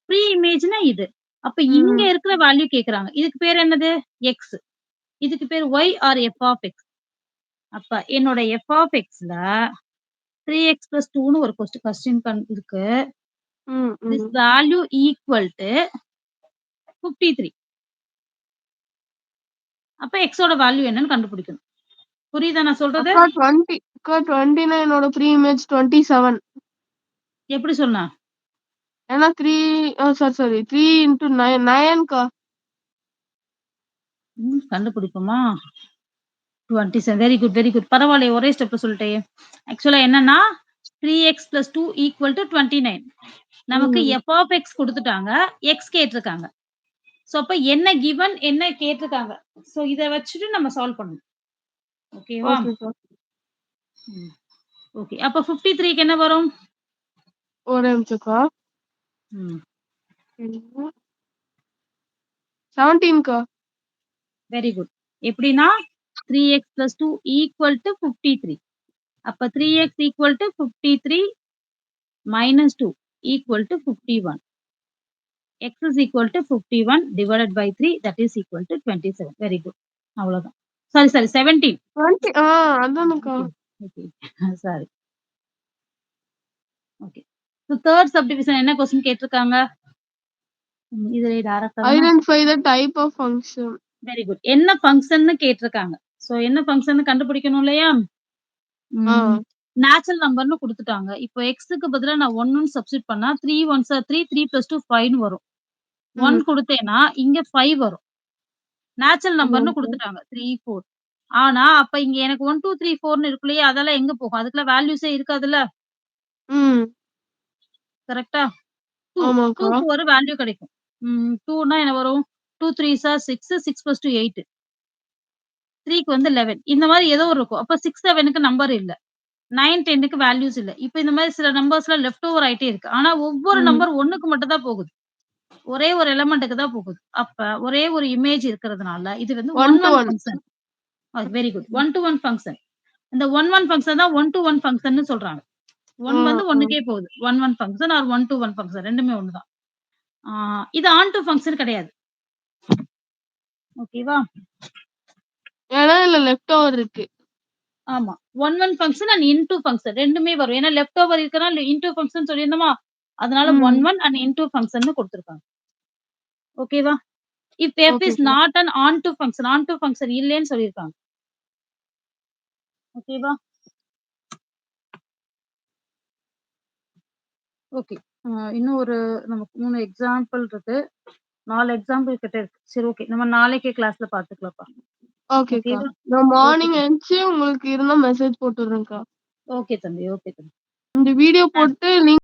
ப்ரீ இமேஜ்னா இது. அப்ப இங்க ம். இருக்கிற வேல்யூ கேட்கறாங்க. இதுக்கு பேர் என்னது? எக்ஸ். இதுக்கு பேர் y or f of x. அப்ப என்னோட எஃப் ஆஃப் எக்ஸ்ல 3x + 2ன்னு ஒரு கொஸ்டின் இருக்கு. திஸ் ம். Value equal to 53. அப்ப எக்ஸோட வேல்யூ என்னன்னு கண்டுபிடிக்கணும். புரியுதா நான் சொல்றது? அக்கா 29ஓட ப்ரீ இமேஜ் 27. எப்படி சொன்ன? ஏன்னா 3 sorry 3 × 9 9க்கா. கண்டுபிடிப்போமா? 27 very good, very good. பரவாயில்லையே ஒரே ஸ்டெப்ல சொல்லிட்டயே. ஆக்சுவலா என்னன்னா 3x + 2 = 29. நமக்கு ம். எஃப் ஆஃப் எக்ஸ் குடுத்துட்டாங்க. எக்ஸ் கேட்டிருக்காங்க. சோ அப்ப என்ன கிவன் என்ன கேட்டிருக்காங்க. சோ இத வச்சுட்டு நம்ம சால்வ் பண்ணணும். ஓகேவா? ஓகேக்கா. ம். ஓகே. அப்ப 53க்கு என்ன வரும்? ஒரே நிமிஷம்க்கா. ம். 17க்கா. Very good. எப்படின்னா 3x + 2 = 53. அப்ப 3x = 53 - 2 = 51. x is equal to 51 divided by 3 that is equal to 27. Very good. அவ்வளோதான். சாரி 17. 20 அதானக்கா. Okay. Okay. Sorry. Okay. 3rd subdivision என்ன கொஸ்டின் கேட்டிருக்காங்க? இதுலயே டைரக்ட்டா தான identify the type of function. Very good. என்ன ஃபங்ஷன்னு கேட்டிருக்காங்க. சோ என்ன ஃபங்ஷன்னு கண்டுபிடிக்கணும் இல்லையா? ஆ. ம். நேச்சுரல் நம்பர்ன்னு குடுத்துட்டாங்க. இப்போ எக்ஸ்க்கு பதிலா நான் 1ன்னு சப்ஸ்டிட்யூட் பண்ணா 3 ஒன்ஸ் ஆர் 3, 3 + 2 5ன்னு வரும். 1 ம். குடுத்தேன்னா, இங்க 5 வரும். நேச்சுரல் நம்பர்ன்னு ஆமாங்க. குடுத்துட்டாங்க. 3, 4. ஆனா, அப்ப இங்க எனக்கு 1, 2, 3, 4ன்னு இருக்கு இல்லையா? அதெல்லாம் எங்க போகும்? அதுக்கெல்லாம் வேல்யூஸே இருக்காதுல்ல. ம். கரெக்ட்டா? 2, ஆமாக்கா. 2க்கு ஒரு வேல்யூ கிடைக்கும். 2ன்னா என்ன வரும்? 2 3s ஆர் 6, 6 + 2 8. 3க்கு வந்து 11. இந்த மாரி ஏதோ ஒரு இருக்கும். அப்ப 6, 7க்கு நம்பர் இல்ல. 9, 10க்கு வேல்யூஸ் இல்ல. இப்ப இந்த மாரி சில நம்பர்ஸ்லாம் லெஃப்ட் ஓவர் ஆயிட்டே இருக்கு. ஆனா ஒவ்வொரு ம். நம்பர் 1க்கு மட்டும் தான் போகுது. ஒரே ஒரு எலிமெண்ட்க்கு தான் போகுது. அப்ப ஒரே ஒரு இமேஜ் இருக்கிறதுனால, இது வந்து 1 one to one 1. Function. Very good. One to one function. இந்த ஒன் ஒன் ஃபங்ஷன் தான் ஒன் டூ ஒன் ஃபங்ஷன்னு சொல்றாங்க. ஆ, 1 வந்து ஆ. 1க்கே போகுது. One one function or one to one function 2மே ஒண்ணு தான். ஆ இது ஆன் டூ ஃபங்ஷன் கிடையாது. ஓகேவா? ஏன்னா இதுல லெஃப்ட் ஓவர் இருக்கு. ஆமா. One one function and into function 2மே வரும். ஏன்னா லெஃப்ட் ஓவர் இருக்கனால இன்டூ ஃபங்ஷன் சொல்லியிருந்தோமா? அதனால ஒன் ம். ஒன் அண்ட் இன்டூ ஃபங்ஷன்னு குடுத்துருக்காங்க. ஓகேவா? இஃப் எஃப் இஸ் ஓகேக்கா. Not an onto function onto function இல்லன்னு சொல்லியிருக்காங்க. ஓகேவா? ஓகே. இன்னும் ஒரு நமக்கு 3 எக்ஸாம்பிள் இருக்கு. 4 எக்ஸாம்பிள் கிட்ட இருக்கு. சரி ஓகே. நம்ம நாளைக்கே கிளாஸ்ல பார்த்துக்கலாம்ப்பா. ஓகேக்கா. ஓகேவா? நான் ஓகே மார்னிங் தம்பி. எந்திச்சு உங்களுக்கு இருந்தா மெசேஜ் போட்டு விடுறேன்க்கா. ஓகே தம்பி. ஓகே தம்பி. இந்த வீடியோ ஆ. போட்டு லிங்க்